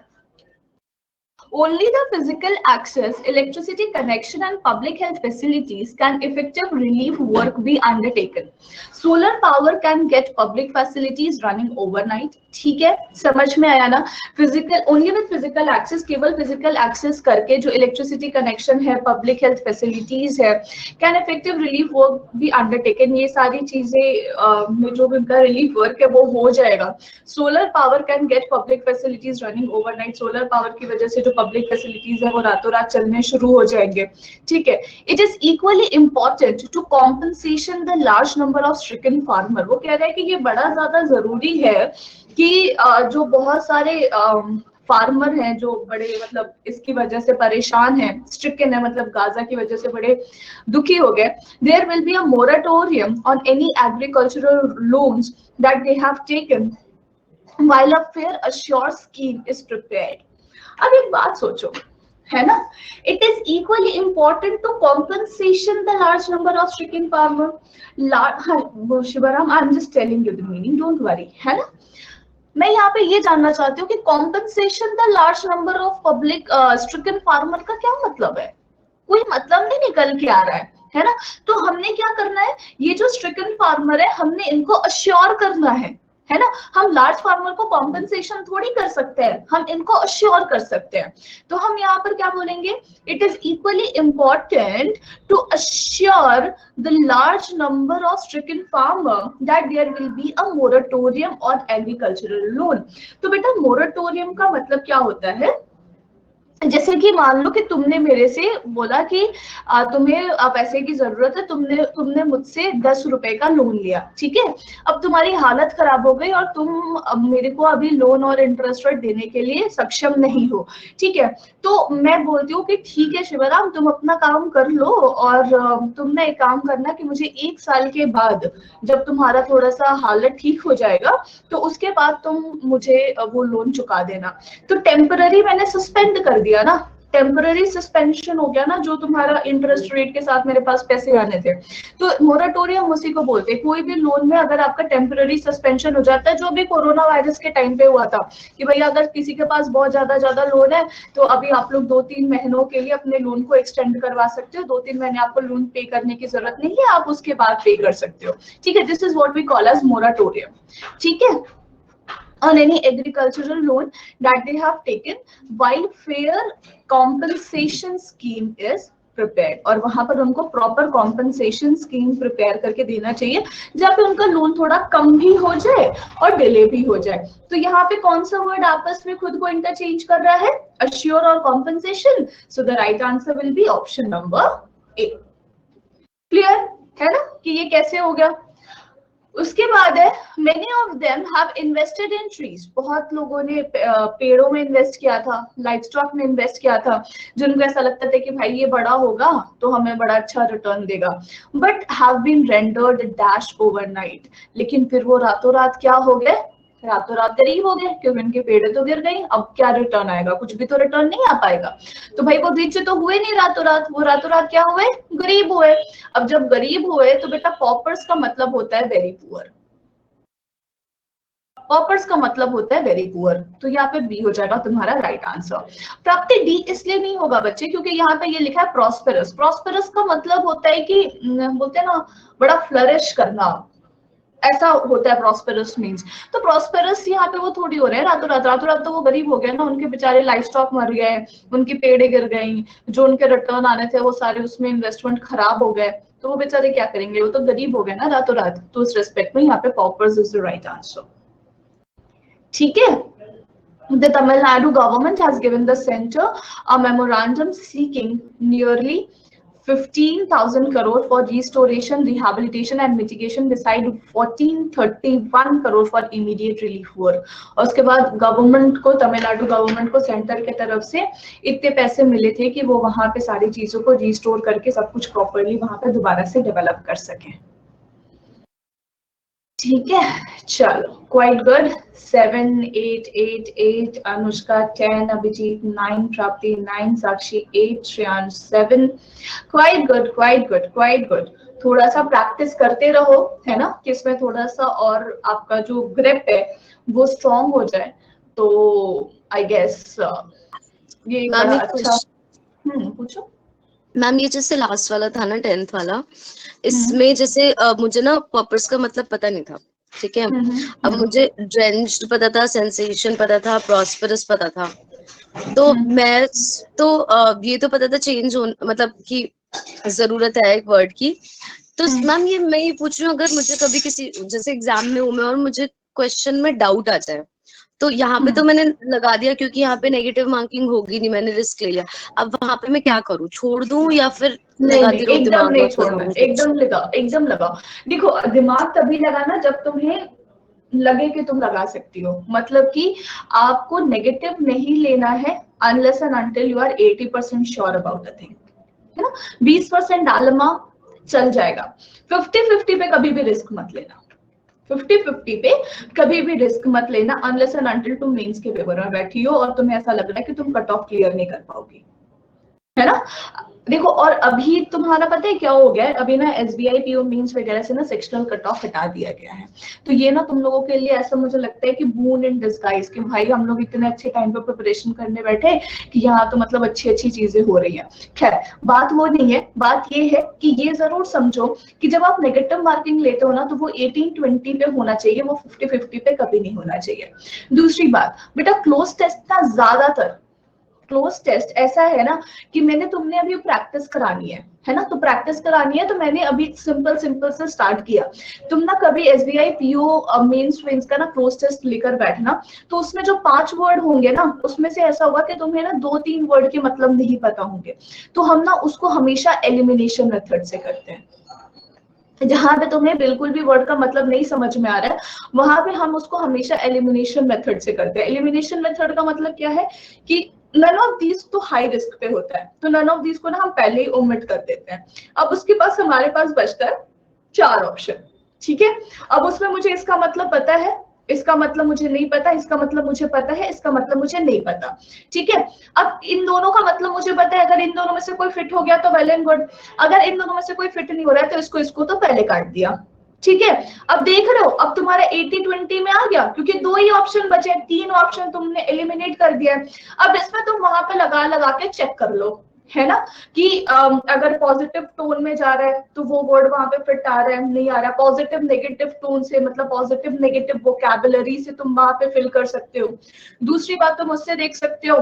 only the physical access, electricity connection and public health facilities can effective relief work be undertaken. Solar power can get public facilities running overnight. ठीक है, समझ में आया ना। Physical only with physical access, केवल फिजिकल एक्सेस करके जो electricity connection है, पब्लिक हेल्थ फैसिलिटीज है, can effective relief work be undertaken. ये सारी चीजें में जो भी उनका रिलीफ वर्क है वो हो जाएगा। Solar power can get public facilities running overnight. Solar power की वजह से जो पब्लिक फैसिलिटीज है वो रातों रात चलने शुरू हो जाएंगे। ठीक है, it is equally important to compensation the large number of stricken farmer. वो कह रहे हैं कि ये बड़ा ज्यादा जरूरी है कि जो बहुत सारे फार्मर हैं जो बड़े मतलब इसकी वजह से परेशान हैं, स्ट्रिकन है मतलब गाजा की वजह से बड़े दुखी हो गए। There will be a moratorium on any agricultural loans that they have taken while a fair assured scheme is prepared. अब एक बात सोचो, है ना, it is equally important to compensation the large number of stricken farmer. Shivram, I am just telling you the meaning, don't worry, है ना। मैं यहाँ पे ये जानना चाहती हूँ कि compensation the large number of public stricken farmer का क्या मतलब है? कोई मतलब नहीं निकल के आ रहा है ना। तो हमने क्या करना है, ये जो स्ट्रिकन फार्मर है हमने इनको अश्योर करना है ना। हम लार्ज फार्मर को कॉम्पनसेशन थोड़ी कर सकते हैं, हम इनको अश्योर कर सकते हैं। तो हम यहाँ पर क्या बोलेंगे, it is equally important to assure the large number of stricken farmer that there will be a moratorium on agricultural loan. तो बेटा मोरेटोरियम का मतलब क्या होता है? जैसे कि मान लो कि तुमने मेरे से बोला कि तुम्हें पैसे की जरूरत है, तुमने मुझसे 10 रुपए का लोन लिया, ठीक है। अब तुम्हारी हालत खराब हो गई और तुम अब मेरे को अभी लोन और इंटरेस्ट रेट देने के लिए सक्षम नहीं हो, ठीक है। तो मैं बोलती हूँ कि ठीक है शिवराम, तुम अपना काम कर लो और तुम ना एक काम करना कि मुझे 1 साल के बाद जब तुम्हारा थोड़ा सा हालत ठीक हो जाएगा तो उसके बाद तुम मुझे वो लोन चुका देना। तो टेम्पररी मैंने सस्पेंड कर दिया ना, टेम्पररी सस्पेंशन हो गया ना, जो तुम्हारा इंटरेस्ट रेट के साथ मेरे पास पैसे आने थे। तो मोरेटोरियम उसी को बोलते हैं। कोई भी लोन में अगर आपका टेम्पररी सस्पेंशन हो जाता है, जो भी कोरोना वायरस के टाइम पे हुआ था कि भैया अगर किसी के पास बहुत ज्यादा लोन है तो अभी आप लोग 2-3 महीनों के लिए अपने लोन को एक्सटेंड करवा सकते हो। 2-3 महीने आपको लोन पे करने की जरूरत नहीं है, आप उसके बाद पे कर सकते हो, ठीक है। This is what we call as moratorium, ठीक है, on any agricultural loan that they have taken while fair compensation scheme is prepared। और वहां पर उनको प्रॉपर कॉम्पनसेशन स्कीम प्रिपेयर करके देना चाहिए जहाँ पे उनका लोन थोड़ा कम भी हो जाए और डिले भी हो जाए। तो यहाँ पे कौन सा वर्ड आपस में खुद को इंटरचेंज कर रहा है, अश्योर और compensation. So the right answer will be option number A. Clear, कि ये कैसे हो गया। उसके बाद है many of them have invested in trees, बहुत लोगों ने पेड़ों में इन्वेस्ट किया था, लाइफ स्टॉक में इन्वेस्ट किया था, जिनको ऐसा लगता था कि भाई ये बड़ा होगा तो हमें बड़ा अच्छा रिटर्न देगा, but have been rendered dash overnight, लेकिन फिर वो रातों रात क्या हो गए, रातों रात गरीब हो गए, क्योंकि उनके पेड़ तो गिर गई, अब क्या रिटर्न आएगा, कुछ भी तो रिटर्न नहीं आ पाएगा। तो भाई वो रिच तो हुए नहीं रातों रात, वो रातों रात क्या हुए, गरीब हुए। अब जब गरीब हुए तो बेटा पॉपर्स का मतलब होता है वेरी पुअर, पॉपर्स का मतलब होता है वेरी पुअर, तो यहाँ पे बी हो जाएगा तुम्हारा राइट आंसर। प्राप्ति डी इसलिए नहीं होगा बच्चे क्योंकि यहाँ पे ये लिखा है प्रॉस्पेरस, प्रॉस्पेरस का मतलब होता है कि बोलते हैं ना बड़ा फ्लरिश करना, ऐसा होता है प्रॉस्पेरस मींस। तो प्रॉस्पेरस यहाँ पे वो थोड़ी हो रहे हैं रातों रात, रातों रात तो वो गरीब हो गए ना, उनके बेचारे लाइफ स्टॉक मर गए, उनकी पेड़े गिर गई, जो उनके रिटर्न आने थे वो सारे उसमें इन्वेस्टमेंट खराब हो गए, तो वो बेचारे क्या करेंगे, वो तो गरीब हो गए ना रातों रात। तो उस रेस्पेक्ट में यहाँ पे poppers is the right answer. ठीक है, the Tamil Nadu government has given the center a memorandum seeking nearly 15,000 crore for restoration, rehabilitation and mitigation beside 1431 crore for immediate relief work। और उसके बाद गवर्नमेंट को, Tamil Nadu government को centre के तरफ से इतने पैसे मिले थे कि वो वहां पे सारी चीजों को रिस्टोर करके सब कुछ प्रॉपरली वहां पे दोबारा से डेवलप कर सके। ठीक है, चलो क्वाइट गुड। 7 8 8 8, अनुष्का 10, अभिजीत 9, प्राप्ति 9, साक्षी 8, Shreyansh 7। Quite good quite good quite good. थोड़ा सा प्रैक्टिस करते रहो, है ना, कि इसमें थोड़ा सा और आपका जो ग्रिप है वो स्ट्रॉन्ग हो जाए, तो आई गेस ये बड़ा अच्छा। पूछो मैम। ये जैसे लास्ट वाला था ना 10th वाला, इसमें जैसे मुझे ना पर्पस का मतलब पता नहीं था, ठीक है। अब मुझे ड्रेंच्ड पता था, सेंसेशन पता था, प्रॉस्पेरस पता था, तो मैं तो ये तो पता था चेंज हो मतलब कि जरूरत है एक वर्ड की। तो मैम ये मैं ये पूछ रही हूँ, अगर मुझे कभी किसी जैसे एग्जाम में हूँ मैं और मुझे क्वेश्चन में डाउट आ जाए, तो यहाँ पे तो मैंने लगा दिया क्योंकि यहाँ पे नेगेटिव मार्किंग होगी नहीं, मैंने रिस्क ले लिया। अब वहां पे मैं क्या करूँ, छोड़ दूं या फिर लगाती रहूं एकदम दिमाग नहीं में? छोड़ना, एकदम लगाओ, एकदम लगाओ। देखो दिमाग तभी लगाना जब तुम्हें लगे कि तुम लगा सकती हो, मतलब कि आपको नेगेटिव नहीं लेना है unless and until you are 80% sure about a thing, है ना। 20% डालमा चल जाएगा, 50-50 पे कभी भी रिस्क मत लेना, 50-50 पे कभी भी रिस्क मत लेना अनलेस एंड अनटिल तुम मेंस के पेपर में बैठी हो और तुम्हें ऐसा लग रहा है कि तुम कट ऑफ क्लियर नहीं कर पाओगी, है ना। देखो और अभी तुम्हारा पता है क्या हो गया है, अभी ना SBI PO मेंस वगैरह से ना सेक्शनल कट ऑफ हटा दिया गया है, तो ये ना तुम लोगों के लिए ऐसा मुझे लगता है कि बून इन डिस्गाइज कि भाई हम लोग इतने अच्छे टाइम पे प्रिपरेशन करने बैठे कि यहाँ तो मतलब अच्छी अच्छी चीजें हो रही हैं। खैर बात वो नहीं है, बात ये है कि ये जरूर समझो कि जब आप नेगेटिव मार्किंग लेते हो ना तो वो 18-20 पे होना चाहिए, वो 50-50 पे कभी नहीं होना चाहिए। दूसरी बात बेटा, क्लोज टेस्ट ना ज्यादातर क्लोज टेस्ट ऐसा है ना कि मैंने तुमने अभी प्रैक्टिस करानी है ना, तो प्रैक्टिस करानी है तो मैंने अभी सिंपल से स्टार्ट किया। तुम ना कभी SBI PO मेंस वेंस का ना क्लोज टेस्ट लेकर बैठना, तो उसमें जो 5 वर्ड होंगे ना उसमें से ऐसा होगा कि तुम्हें ना 2-3 वर्ड के मतलब नहीं पता होंगे, तो हम ना उसको हमेशा एलिमिनेशन मेथड से करते हैं। जहां पे तुम्हें बिल्कुल भी वर्ड का मतलब नहीं समझ में आ रहा है वहां पे हम उसको हमेशा एलिमिनेशन मेथड से करते हैं। एलिमिनेशन मेथड का मतलब क्या है कि नन ऑफ दीज तो हाई रिस्क पे होता है, तो नन ऑफ दीज को ना हम पहले ही ओमिट कर देते हैं। अब उसके पास हमारे पास बचता है 4 ऑप्शन, ठीक है। अब उसमें मुझे इसका मतलब पता है, इसका मतलब मुझे नहीं पता, इसका मतलब मुझे पता है, इसका मतलब मुझे नहीं पता, ठीक है। अब इन दोनों का मतलब मुझे पता है, अगर इन दोनों में से कोई फिट हो गया तो वेल एंड गुड, अगर इन दोनों में से कोई फिट नहीं हो रहा है तो इसको तो पहले काट दिया, ठीक है। अब देख रहे हो अब तुम्हारा 80-20 में आ गया क्योंकि 2 ही ऑप्शन बचे, 3 ऑप्शन तुमने एलिमिनेट कर दिया है। अब इसमें तुम वहां पे लगा के चेक कर लो, है ना, कि अगर पॉजिटिव टोन में जा रहा है तो वो वर्ड वहां पे फिट आ रहा है, नहीं आ रहा। पॉजिटिव नेगेटिव टोन से मतलब पॉजिटिव नेगेटिव वोकैबुलरी से तुम वहां पे फिल कर सकते हो। दूसरी बात तुम उससे देख सकते हो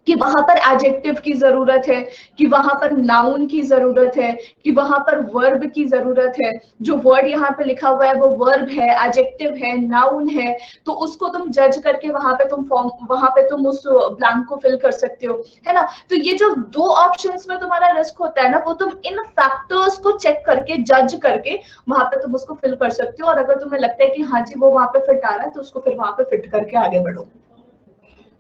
कि वहां पर एडजेक्टिव की जरूरत है, कि वहां पर नाउन की जरूरत है, कि वहां पर वर्ब की जरूरत है। जो वर्ड यहाँ पे लिखा हुआ है वो वर्ब है, एडजेक्टिव है, नाउन है, तो उसको तुम जज करके वहां पे तुम उस ब्लैंक को फिल कर सकते हो, है ना। तो ये जो दो ऑप्शंस में तुम्हारा रिस्क होता है ना, वो तुम इन फैक्टर्स को चेक करके, जज करके वहां पे तुम उसको फिल कर सकते हो। और अगर तुम्हें लगता है कि हाँ जी वो वहां पे फिट आ रहा है, तो उसको फिर वहां पे फिट करके आगे बढ़ो,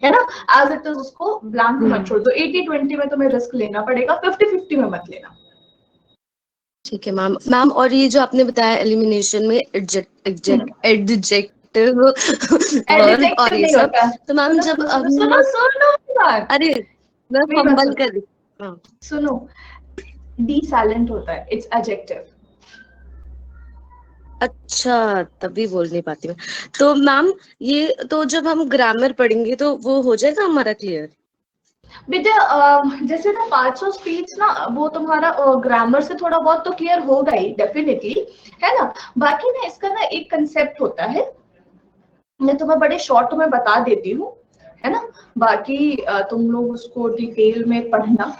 है ना। एज इट इज उसको ब्लैंक मत छोड़ दो। 80-20 में तुम्हें रिस्क लेना पड़ेगा, 50-50 में मत लेना। ठीक है मैम। मैम और ये जो आपने बताया एलिमिनेशन में एडजेक्टिव वर्ब और एडजेक्टिव ये नहीं सब, होता। तो मैम जब सुनो सुनो बात, अरे मैं मेरी बात फंबल सुनो। कर दी। हाँ। सुनो, डी साइलेंट होता है, इट्स एडजेक्टिव। अच्छा, तभी बोल नहीं पाती मैं। तो मैम ये तो जब हम ग्रामर पढ़ेंगे तो वो हो जाएगा हमारा क्लियर? बेटा जैसे ना पार्ट्स ऑफ स्पीच ना, वो तुम्हारा ग्रामर से थोड़ा बहुत तो क्लियर होगा ही डेफिनेटली, है ना। बाकी ना इसका ना एक कंसेप्ट होता है, मैं तुम्हें बड़े शॉर्ट में बता देती हूँ, है ना। बाकी तुम लोग उसको डिटेल में पढ़ना,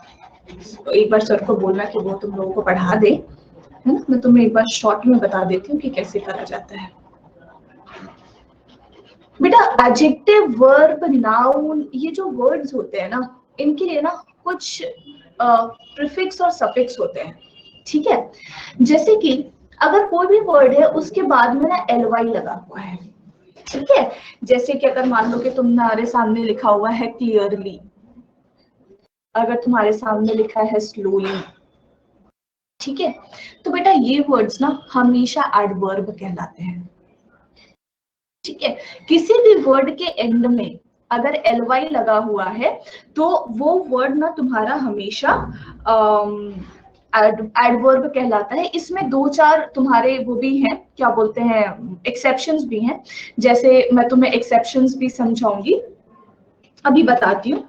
एक बार सर को बोलना कि वो तुम लोगों को पढ़ा दे, है ना। मैं तुम्हें एक बार शॉर्ट में बता देती हूँ कि कैसे करा जाता है। बेटा एडजेक्टिव, वर्ब, नाउन, ये जो वर्ड्स होते हैं ना, इनके लिए ना कुछ प्रीफिक्स और सफिक्स होते हैं, ठीक है। जैसे कि अगर कोई भी वर्ड है उसके बाद में ना ly लगा हुआ है, ठीक है। जैसे कि अगर मान लो कि तुम्हारे सामने लिखा हुआ है क्लियरली, अगर तुम्हारे सामने लिखा है स्लोली, ठीक है, तो बेटा ये वर्ड्स ना हमेशा एडवर्ब कहलाते हैं, ठीक है। किसी भी वर्ड के एंड में अगर ly लगा हुआ है तो वो वर्ड ना तुम्हारा हमेशा एडवर्ब कहलाता है। इसमें दो चार तुम्हारे वो भी हैं, क्या बोलते हैं, एक्सेप्शंस भी हैं। जैसे मैं तुम्हें एक्सेप्शंस भी समझाऊंगी, अभी बताती हूँ।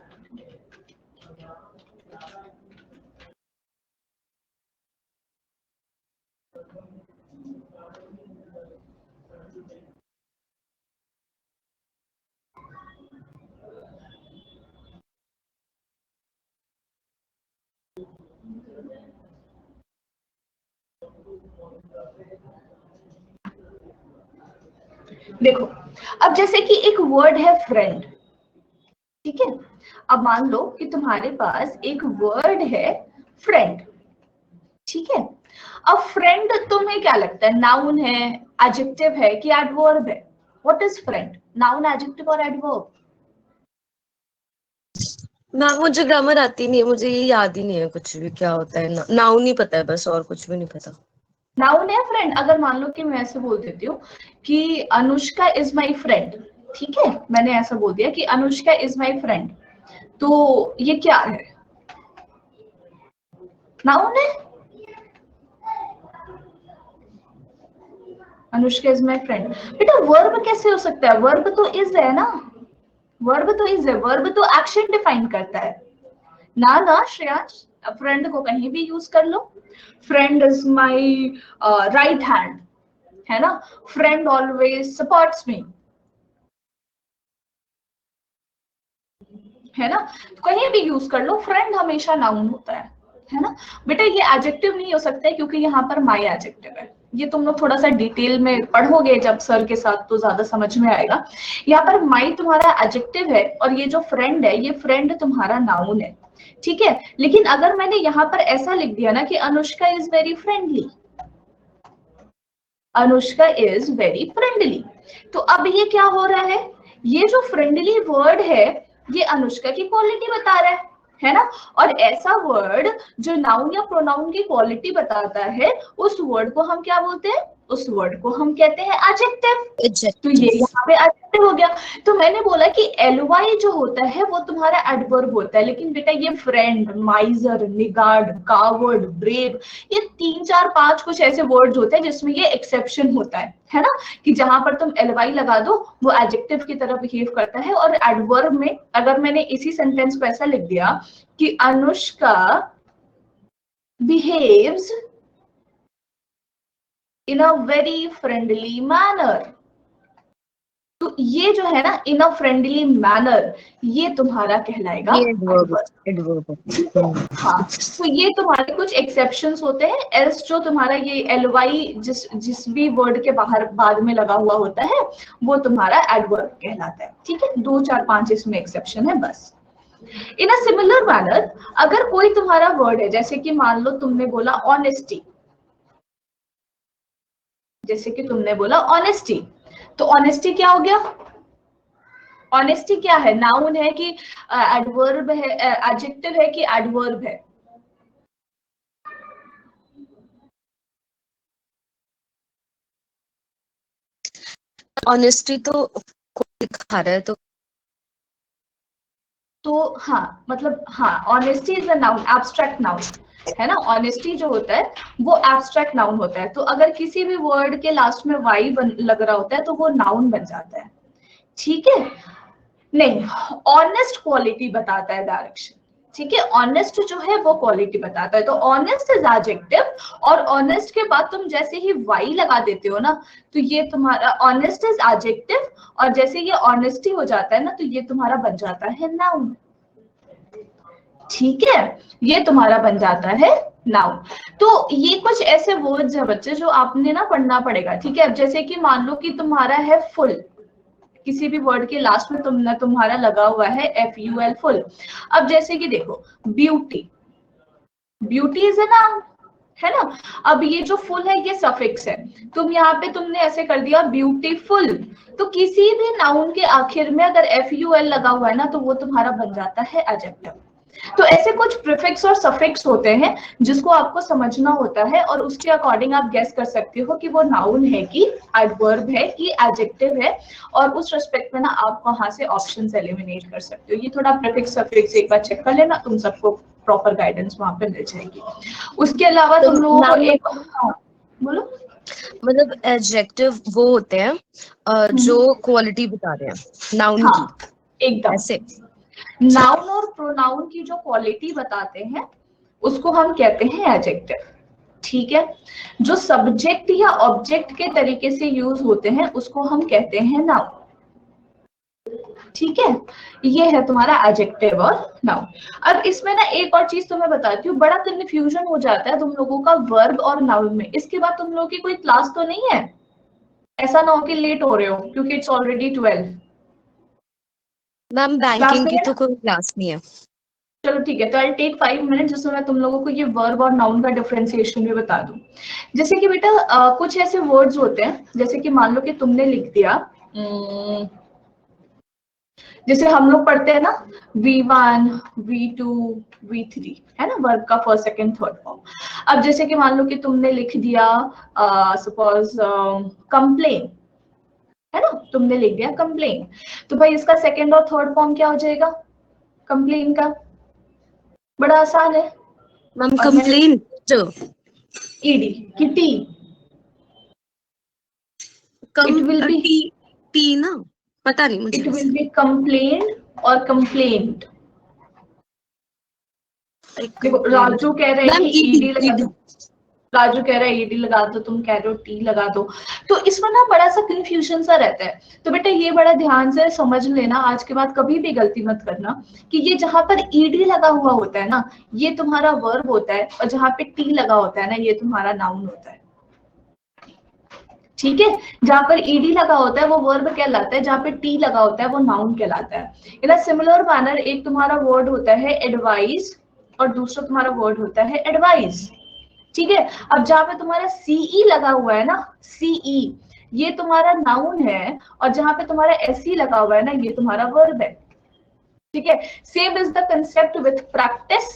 देखो, अब जैसे कि एक वर्ड है फ्रेंड, ठीक है। अब मान लो कि तुम्हारे पास एक वर्ड है फ्रेंड, ठीक है। अब फ्रेंड तुम्हें क्या लगता है, नाउन है, एडजेक्टिव है कि एडवर्ब है? What is friend, noun, adjective और एडवर्ब? मैम मुझे ग्रामर आती नहीं है, मुझे ये याद ही नहीं है कुछ भी क्या होता है। नाउन नहीं पता है बस, और कुछ भी नहीं पता। नाउन है फ्रेंड। अगर मान लो कि मैं ऐसे बोल देती हूँ कि अनुष्का इज माई फ्रेंड, ठीक है, मैंने ऐसा बोल दिया कि अनुष्का इज माई फ्रेंड, तो ये क्या है, नाउन है। Anushka is my friend. बेटा वर्ब कैसे हो सकता है, वर्ब तो इज है ना, वर्ब तो इज है, वर्ब तो एक्शन डिफाइन करता है ना। ना श्रेयांश, फ्रेंड को कहीं भी यूज कर लो। Friend is my right hand, है ना। फ्रेंड ऑलवेज सपोर्ट्स मी, है ना। कहीं भी यूज कर लो, फ्रेंड हमेशा नाउन होता है ना। बेटा ये एडजेक्टिव नहीं हो सकता है क्योंकि यहाँ पर माई एडजेक्टिव है। ये तुम लोग थोड़ा सा डिटेल में पढ़ोगे जब सर के साथ तो ज्यादा समझ में आएगा। यहाँ पर माई तुम्हारा एडजेक्टिव है और ये जो फ्रेंड है, ये फ्रेंड तुम्हारा नाउन है, ठीक है। लेकिन अगर मैंने यहाँ पर ऐसा लिख दिया ना कि Anushka is very friendly, Anushka is very friendly, तो अब ये क्या हो रहा है, ये जो फ्रेंडली वर्ड है ये अनुष्का की क्वालिटी बता रहा है ना। और ऐसा वर्ड जो नाउन या प्रोनाउन की क्वालिटी बताता है, उस वर्ड को हम क्या बोलते हैं, उस वर्ड को हम कहते हैं एडजेक्टिव। तो ये यहाँ पे एडजेक्टिव हो गया। तो मैंने बोला कि ly जो होता है वो तुम्हारा एडवर्ब होता है, लेकिन बेटा ये फ्रेंड, माइजर, निगार्ड, कावर्ड, ब्रेव, ये 3 4 5 कुछ ऐसे वर्ड्स होते हैं जिसमें ये एक्सेप्शन होता है ना, कि जहां पर तुम ly लगा दो वो एडजेक्टिव की तरह बिहेव करता है। और एडवर्ब में अगर मैंने इसी सेंटेंस को ऐसा लिख दिया कि Anushka behaves in a very friendly manner, तो ये जो है ना इन अ फ्रेंडली मैनर, ये तुम्हारा कहलाएगा ये एडवर्ब adverb। हाँ, तो ये तुम्हारे कुछ एक्सेप्शंस होते हैं, एल्स जो तुम्हारा ये एलवाई जिस भी वर्ड के बाहर बाद में लगा हुआ होता है वो तुम्हारा एडवर्ब कहलाता है। ठीक है, 2 4 5 इसमें एक्सेप्शन है बस। इन अ सिमिलर मैनर, अगर कोई तुम्हारा वर्ड है, जैसे कि मान लो तुमने बोला ऑनेस्टी, जैसे कि तुमने बोला ऑनेस्टी, तो ऑनेस्टी क्या हो गया? ऑनेस्टी क्या है? नाउन है कि एडवर्ब है, एडजेक्टिव है कि एडवर्ब है? ऑनेस्टी तो कोई दिखा रहा है तो हाँ, मतलब हाँ, honesty is a noun, abstract noun है ना। ऑनेस्टी जो होता है वो एब्स्ट्रैक्ट नाउन होता है, तो अगर किसी भी वर्ड के लास्ट में वाई लग रहा होता है तो वो नाउन बन जाता है। ठीक है, नहीं, ऑनेस्ट क्वालिटी बताता है डायरेक्शन। ठीक है, ऑनेस्ट जो है वो क्वालिटी बताता है, तो ऑनेस्ट इज एडजेक्टिव, और ऑनेस्ट के बाद तुम जैसे ही वाई लगा देते हो ना, तो ये तुम्हारा ऑनेस्ट इज एडजेक्टिव, और जैसे ये ऑनेस्टी हो जाता है ना, तो ये तुम्हारा बन जाता है नाउन। ठीक है, ये तुम्हारा बन जाता है नाउन। तो ये कुछ ऐसे वर्ड्स है बच्चे जो आपने ना पढ़ना पड़ेगा। ठीक है, अब जैसे कि मान लो कि तुम्हारा है फुल, किसी भी वर्ड के लास्ट में तुम्हारा लगा हुआ है FUL, फुल। अब जैसे कि देखो, beauty, beauty is a noun, है ना। अब ये जो फुल है ये सफिक्स है, तुम यहाँ पे तुमने ऐसे कर दिया ब्यूटीफुल, तो किसी भी नाउन के आखिर में अगर FUL लगा हुआ है ना, तो वो तुम्हारा बन जाता है एडजेक्टिव। तो ऐसे कुछ प्रीफिक्स और सफिक्स होते हैं जिसको आपको समझना होता है, और उसके अकॉर्डिंग आप गेस कर सकते हो कि वो नाउन है कि एडवर्ब है कि एडजेक्टिव है, और उस रेस्पेक्ट में ना आप वहां से ऑप्शंस एलिमिनेट कर सकते हो। ये थोड़ा प्रीफिक्स सफिक्स एक बार चेक कर लेना, तुम सबको प्रॉपर गाइडेंस वहां पे मिल जाएगी। उसके अलावा तो तुम लोगों को नाउन एक, हाँ, बोलो। मतलब एडजेक्टिव वो होते हैं जो क्वालिटी बता रहे हैं नाउन हाँ, की, एकदम। ऐसे। नाउन और प्रोनाउन की जो क्वालिटी बताते हैं उसको हम कहते हैं एडजेक्टिव। ठीक है, जो सब्जेक्ट या ऑब्जेक्ट के तरीके से यूज होते हैं उसको हम कहते हैं नाउन। ठीक है, ये है तुम्हारा एडजेक्टिव और नाउन। अब इसमें ना एक और चीज तुम्हें बताती हूँ, बड़ा कंफ्यूजन हो जाता है तुम लोगों का वर्ब और नाउन में। इसके बाद तुम लोगों की कोई क्लास तो नहीं है? ऐसा ना हो कि लेट हो रहे हो क्योंकि it's already 12। Ma'am class banking नहीं की है तो ना? कोई क्लास नहीं है। चलो ठीक है, तो आई टेक 5 मिनट जिसमें मैं तुम लोगों को ये वर्ब और नाउन का डिफरेंशिएशन भी बता दूं। जैसे कि बेटा कुछ ऐसे वर्ड्स होते हैं, जैसे कि मान लो कि तुमने लिख दिया, जैसे हम लोग पढ़ते हैं ना V1, V2, V3, है ना, वर्ब का फर्स्ट सेकंड थर्ड फॉर्म। अब जैसे कि मान लो कि तुमने लिख दिया सपोज कंप्लेन, है ना, तुमने लिख दिया कंप्लेन, तो भाई इसका सेकंड और थर्ड फॉर्म क्या हो जाएगा कंप्लेन का? बड़ा आसान है। मैम और मैंने कंप्लेन जो ईडी की T, it will B, T ना, पता नहीं मुझे इट वैसे। विल बी कंप्लेन और कंप्लेंट। देखो राजू कह रहे हैं मैम कि ईडी लगा ईडी दो, राजू कह रहा है ईडी लगा दो, तुम कह रहे हो टी लगा दो, तो इसमें ना बड़ा सा कंफ्यूजन सा रहता है। तो बेटा ये बड़ा ध्यान से समझ लेना, आज के बाद कभी भी गलती मत करना कि ये जहां पर ईडी लगा हुआ होता है ना, ये तुम्हारा वर्ब होता है, और जहां पे टी लगा होता है ना, ये तुम्हारा नाउन होता है। ठीक है, जहां पर ईडी लगा होता है वो वर्ब कहलाता है, जहां पे टी लगा होता है वो नाउन कहलाता है। इन अ सिमिलर मैनर एक तुम्हारा वर्ड होता है एडवाइस, और दूसरा तुम्हारा वर्ड होता है एडवाइस। ठीक है, अब जहां पे तुम्हारा सीई लगा हुआ है ना, सीई, ये तुम्हारा नाउन है, और जहां पे तुम्हारा एसई लगा हुआ है ना, ये तुम्हारा वर्ब है। ठीक है, same is the concept with practice,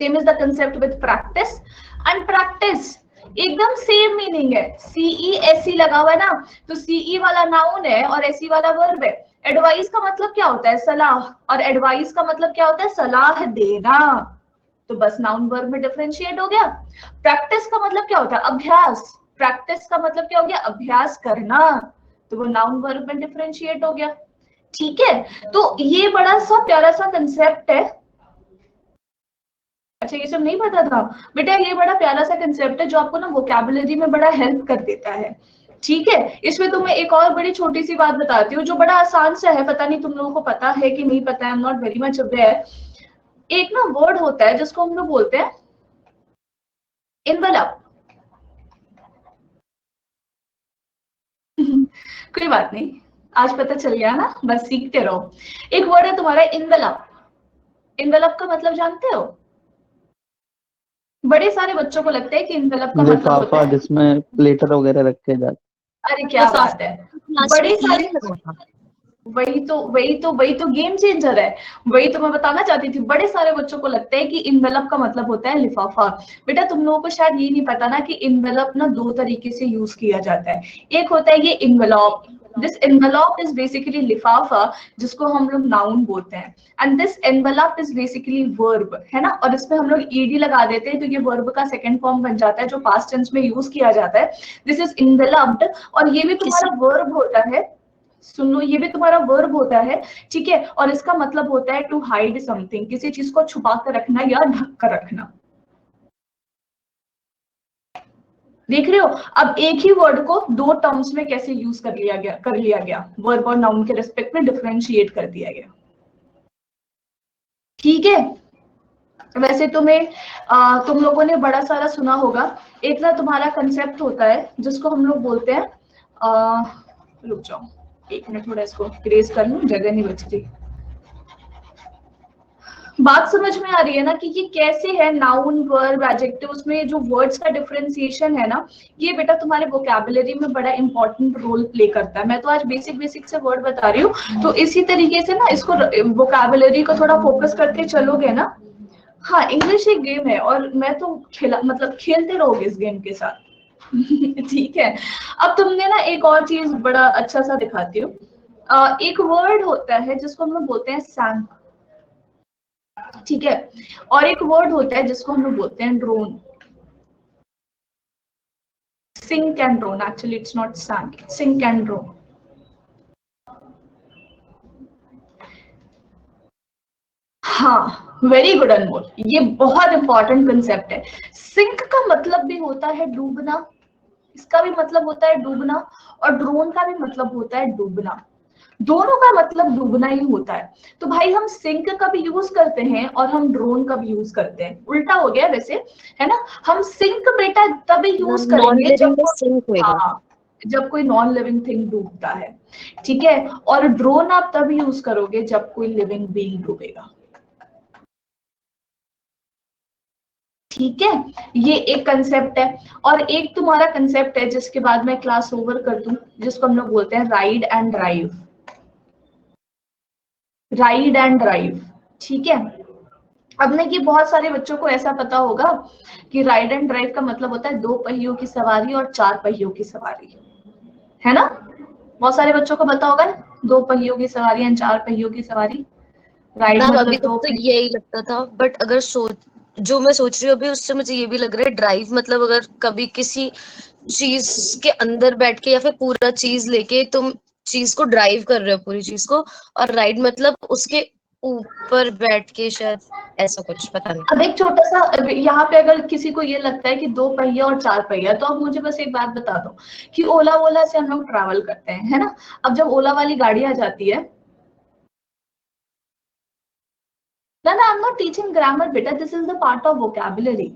same is the concept with practice and practice, एकदम सेम मीनिंग है। सीई एसई लगा हुआ है ना, तो सीई वाला नाउन है और एसई वाला वर्ब है। एडवाइस का मतलब क्या होता है? सलाह, और एडवाइस का मतलब क्या होता है? सलाह देना। तो बस नाउन वर्ब में डिफरेंशिएट हो गया। प्रैक्टिस का मतलब क्या होता है? अभ्यास, प्रैक्टिस का मतलब क्या हो गया? अभ्यास करना, तो वो नाउन वर्ब में डिफरेंशिएट हो गया। ठीक है, तो ये बड़ा सा प्यारा सा कंसेप्ट है। अच्छा, ये सब नहीं पता था बेटा, ये बड़ा प्यारा सा कंसेप्ट है जो आपको ना वोकैबुलरी में बड़ा हेल्प कर देता है। ठीक है। इसमें तुम्हें एक और बड़ी छोटी सी बात बताती हूँ जो बड़ा आसान सा है, पता नहीं तुम लोगों को पता है कि नहीं पता है, आई am not very much aware. एक ना वर्ड होता है जिसको हम लोग बोलते हैं इन्वेलप। कोई बात नहीं, आज पता चल गया ना, बस सीखते रहो। एक वर्ड है तुम्हारा इन्वेलप। इन्वेलप का मतलब जानते हो? बड़े सारे बच्चों को लगता है कि इन्वेलप का मतलब होता लिफाफा है, जिसमें लेटर वगैरह रखे जाते। अरे क्या बात है, बड़े सारे, वही तो गेम चेंजर है। वही तो मैं बताना चाहती थी, बड़े सारे बच्चों को लगता है कि इन्वेलप का मतलब होता है लिफाफा। बेटा तुम लोगों को शायद ये नहीं पता ना कि इन्वेलप ना दो तरीके से यूज किया जाता है। एक होता है ये envelope, this envelope is basically लिफाफा, जिसको हम लोग नाउन बोलते हैं, and this envelope is basically verb, है ना। और इसमें हम लोग ईडी लगा देते हैं तो ये वर्ब का सेकंड फॉर्म बन जाता है जो पास्ट टेंस में यूज किया जाता है। दिस इज इन्वेलप्ड, और ये भी तुम्हारा वर्ब होता है। सुन लो, ये भी तुम्हारा वर्ब होता है, ठीक है। और इसका मतलब होता है टू हाइड समथिंग, किसी चीज को छुपा कर रखना या ढक कर रखना। देख रहे हो, अब एक ही वर्ड को दो टर्म्स में कैसे यूज कर लिया गया, वर्ब और नाउन के रिस्पेक्ट में डिफरेंशिएट कर दिया गया। ठीक है। वैसे तुम लोगों ने बड़ा सारा सुना होगा। एक ना तुम्हारा कंसेप्ट होता है जिसको हम लोग बोलते हैं, रुक जाओ एक मिनट, थोड़ा इसको इरेज कर लूं, जगह नहीं बचती। बात समझ में आ रही है ना कि ये कैसे है, नाउन वर्ब एडजेक्टिव, उसमें जो वर्ड्स का डिफरेंशिएशन है ना, ये बेटा तुम्हारे वोकैबुलरी में बड़ा इंपॉर्टेंट रोल प्ले करता है। मैं तो आज बेसिक से वर्ड बता रही हूँ, तो इसी तरीके से ना इसको वोकैबुलरी को थोड़ा फोकस करके चलोगे ना। हाँ, इंग्लिश एक गेम है और मैं तो खेलते रहोगे इस गेम के साथ। ठीक है। अब तुमने ना एक और चीज बड़ा अच्छा सा दिखाती हूँ। एक वर्ड होता है जिसको हम लोग बोलते हैं सैंक, ठीक है। और एक वर्ड होता है जिसको हम लोग बोलते हैं drown. Sink and drown, actually it's not sank, sink and drown. हाँ, वेरी गुड अनमोल, ये बहुत इंपॉर्टेंट कंसेप्ट है। सिंक का मतलब भी होता है डूबना, इसका भी मतलब होता है डूबना, और ड्रोन का भी मतलब होता है डूबना। दोनों का मतलब डूबना ही होता है। तो भाई हम सिंक का भी यूज करते हैं और हम ड्रोन का भी यूज करते हैं, उल्टा हो गया वैसे, है ना। हम सिंक बेटा तभी यूज करेंगे जब कोई नॉन लिविंग थिंग डूबता है, ठीक है। और ड्रोन आप तभी यूज करोगे जब कोई लिविंग बीइंग डूबेगा, ठीक है। ये एक कंसेप्ट है। और एक तुम्हारा कंसेप्ट है जिसके बाद मैं क्लास ओवर कर दूं, जिसको हम लोग बोलते हैं ride and drive. Ride and drive, ठीक है। अब ना ये बहुत सारे बच्चों को ऐसा पता होगा कि राइड एंड ड्राइव का मतलब होता है दो पहियों की सवारी और चार पहियों की सवारी, है ना। बहुत सारे बच्चों को पता होगा ना, दो पहियों की सवारी एंड चार पहियों की सवारी। राइड मैम अभी मतलब तक तो यही लगता था, बट अगर जो मैं सोच रही हूँ अभी, उससे मुझे ये भी लग रहा है ड्राइव मतलब अगर कभी किसी चीज के अंदर बैठ के या फिर पूरा चीज लेके तुम चीज को ड्राइव कर रहे हो पूरी चीज को, और राइड मतलब उसके ऊपर बैठ के, शायद ऐसा कुछ, पता नहीं। अब एक छोटा सा यहाँ पे अगर किसी को ये लगता है कि दो पहिया और चार पहिया, तो अब मुझे बस एक बात बता दो कि ओला वोला से हम लोग ट्रैवल करते हैं, है ना। अब जब ओला वाली गाड़ी आ जाती है ना, I am not teaching grammar बेटा, this is the part of vocabulary.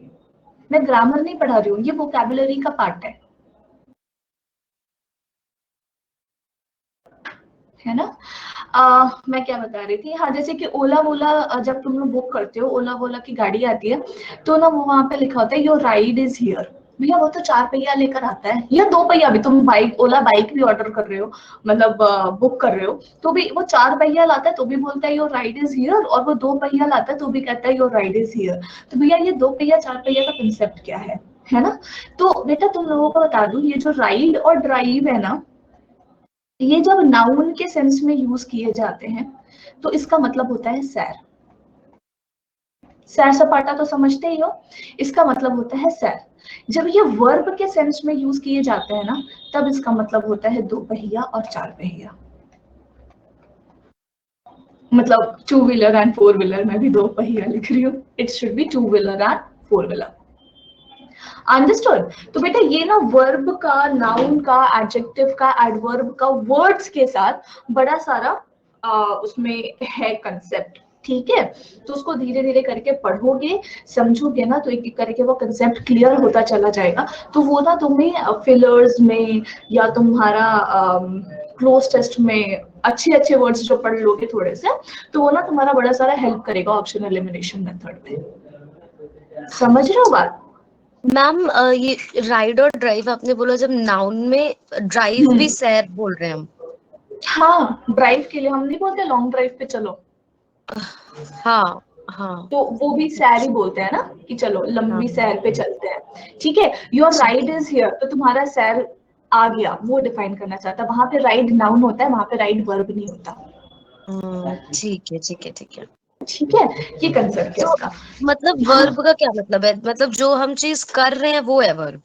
मैं ग्रामर नहीं पढ़ा रही हूँ, ये वोकैबुलरी का पार्ट है ना। मैं क्या बता रही थी, हाँ, जैसे कि ओला वोला जब तुम लोग बुक करते हो, ओला वोला की गाड़ी आती है, तो ना वो वहां पे लिखा होता है योर राइड इज हियर। भैया वो तो चार पहिया लेकर आता है, या दो पहिया भी, तुम बाइक, ओला बाइक भी ऑर्डर कर रहे हो, मतलब बुक कर रहे हो, तो भी वो चार पहिया लाता है तो भी बोलता है योर राइड इज हियर, और वो दो पहिया लाता है तो भी कहता है योर राइड इज हियर। तो भैया ये दो पहिया चार पहिया का कंसेप्ट क्या है ना। तो बेटा तुम लोगों को बता दूं, ये जो राइड और ड्राइव है ना, ये जब नाउन के सेंस में यूज किए जाते हैं तो इसका मतलब होता है सैर। सैर सपाटा तो समझते ही हो, इसका मतलब होता है सैर। जब ये वर्ब के सेंस में यूज किए जाते हैं ना, तब इसका मतलब होता है दो पहिया और चार पहिया। मतलब two wheeler and four wheeler, मैं भी दो पहिया लिख रही हूँ, it should be two wheeler and four wheeler. Understood? तो बेटा ये ना वर्ब का, नाउन का, एडजेक्टिव का, एडवर्ब का, वर्ड्स के साथ बड़ा सारा उसमें है कंसेप्ट, ठीक है? तो उसको धीरे धीरे करके पढ़ोगे, समझोगे ना, तो एक एक करके वो कंसेप्ट क्लियर होता चला जाएगा। तो वो ना तुम्हें फिलर्स में या तुम्हारा क्लोज टेस्ट में अच्छे अच्छे वर्ड्स जो पढ़ लोगे थोड़े से, तो वो ना तुम्हारा बड़ा सारा हेल्प करेगा ऑप्शन एलिमिनेशन मेथड में। समझ रहे हो बात? मैम ये राइड और ड्राइव आपने बोला, जब नाउन में ड्राइव भी सैर बोल रहे हैं हम। हाँ, ड्राइव के लिए हम नहीं बोलते लॉन्ग ड्राइव पे चलो, हाँ हाँ तो वो भी सैर ही बोलते हैं ना, कि चलो लंबी सैर पे चलते हैं, ठीक है? योर राइड इज हियर, तो तुम्हारा सैर आ गया, वो डिफाइन करना चाहता है। वहां पे राइड नाउन होता है, वहां पे राइड वर्ब नहीं होता। ठीक है ठीक है ठीक है ठीक है, ये कंसेप्ट है इसका। मतलब वर्ब का क्या मतलब है? मतलब जो हम चीज कर रहे हैं वो है वर्ब।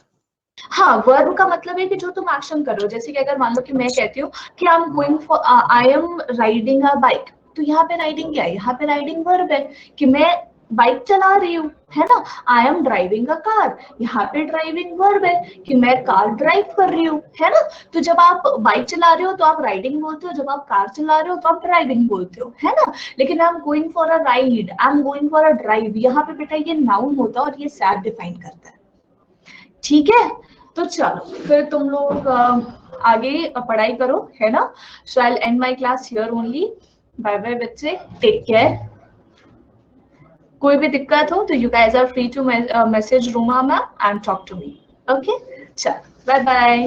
हाँ, वर्ब का मतलब है कि जो तुम एक्शन कर रहे हो। जैसे कि अगर मान लो कि मैं कहती हूँ कि I am riding a bike, तो यहाँ पे राइडिंग क्या है? यहाँ पे राइडिंग वर्ब है कि मैं बाइक चला रही हूँ, है ना? I am driving a car, यहाँ पे ड्राइविंग वर्ब है कि मैं कार ड्राइव कर रही हूँ, है ना? तो जब आप बाइक चला रहे हो तो आप राइडिंग बोलते हो, जब आप कार चला रहे हो तो आप ड्राइविंग बोलते हो, है ना? लेकिन I am going for a ride, I am going for a drive, यहाँ पे बेटा ये नाउन होता है और ये सैड डिफाइन करता है, ठीक है? तो चलो फिर तुम लोग आगे पढ़ाई करो, है ना? So I will end my class here only. Bye bye बच्चे, टेक केयर। कोई भी दिक्कत हो तो you guys are free to message Ruma ma'am and talk to me, okay? चलो बाय बाय।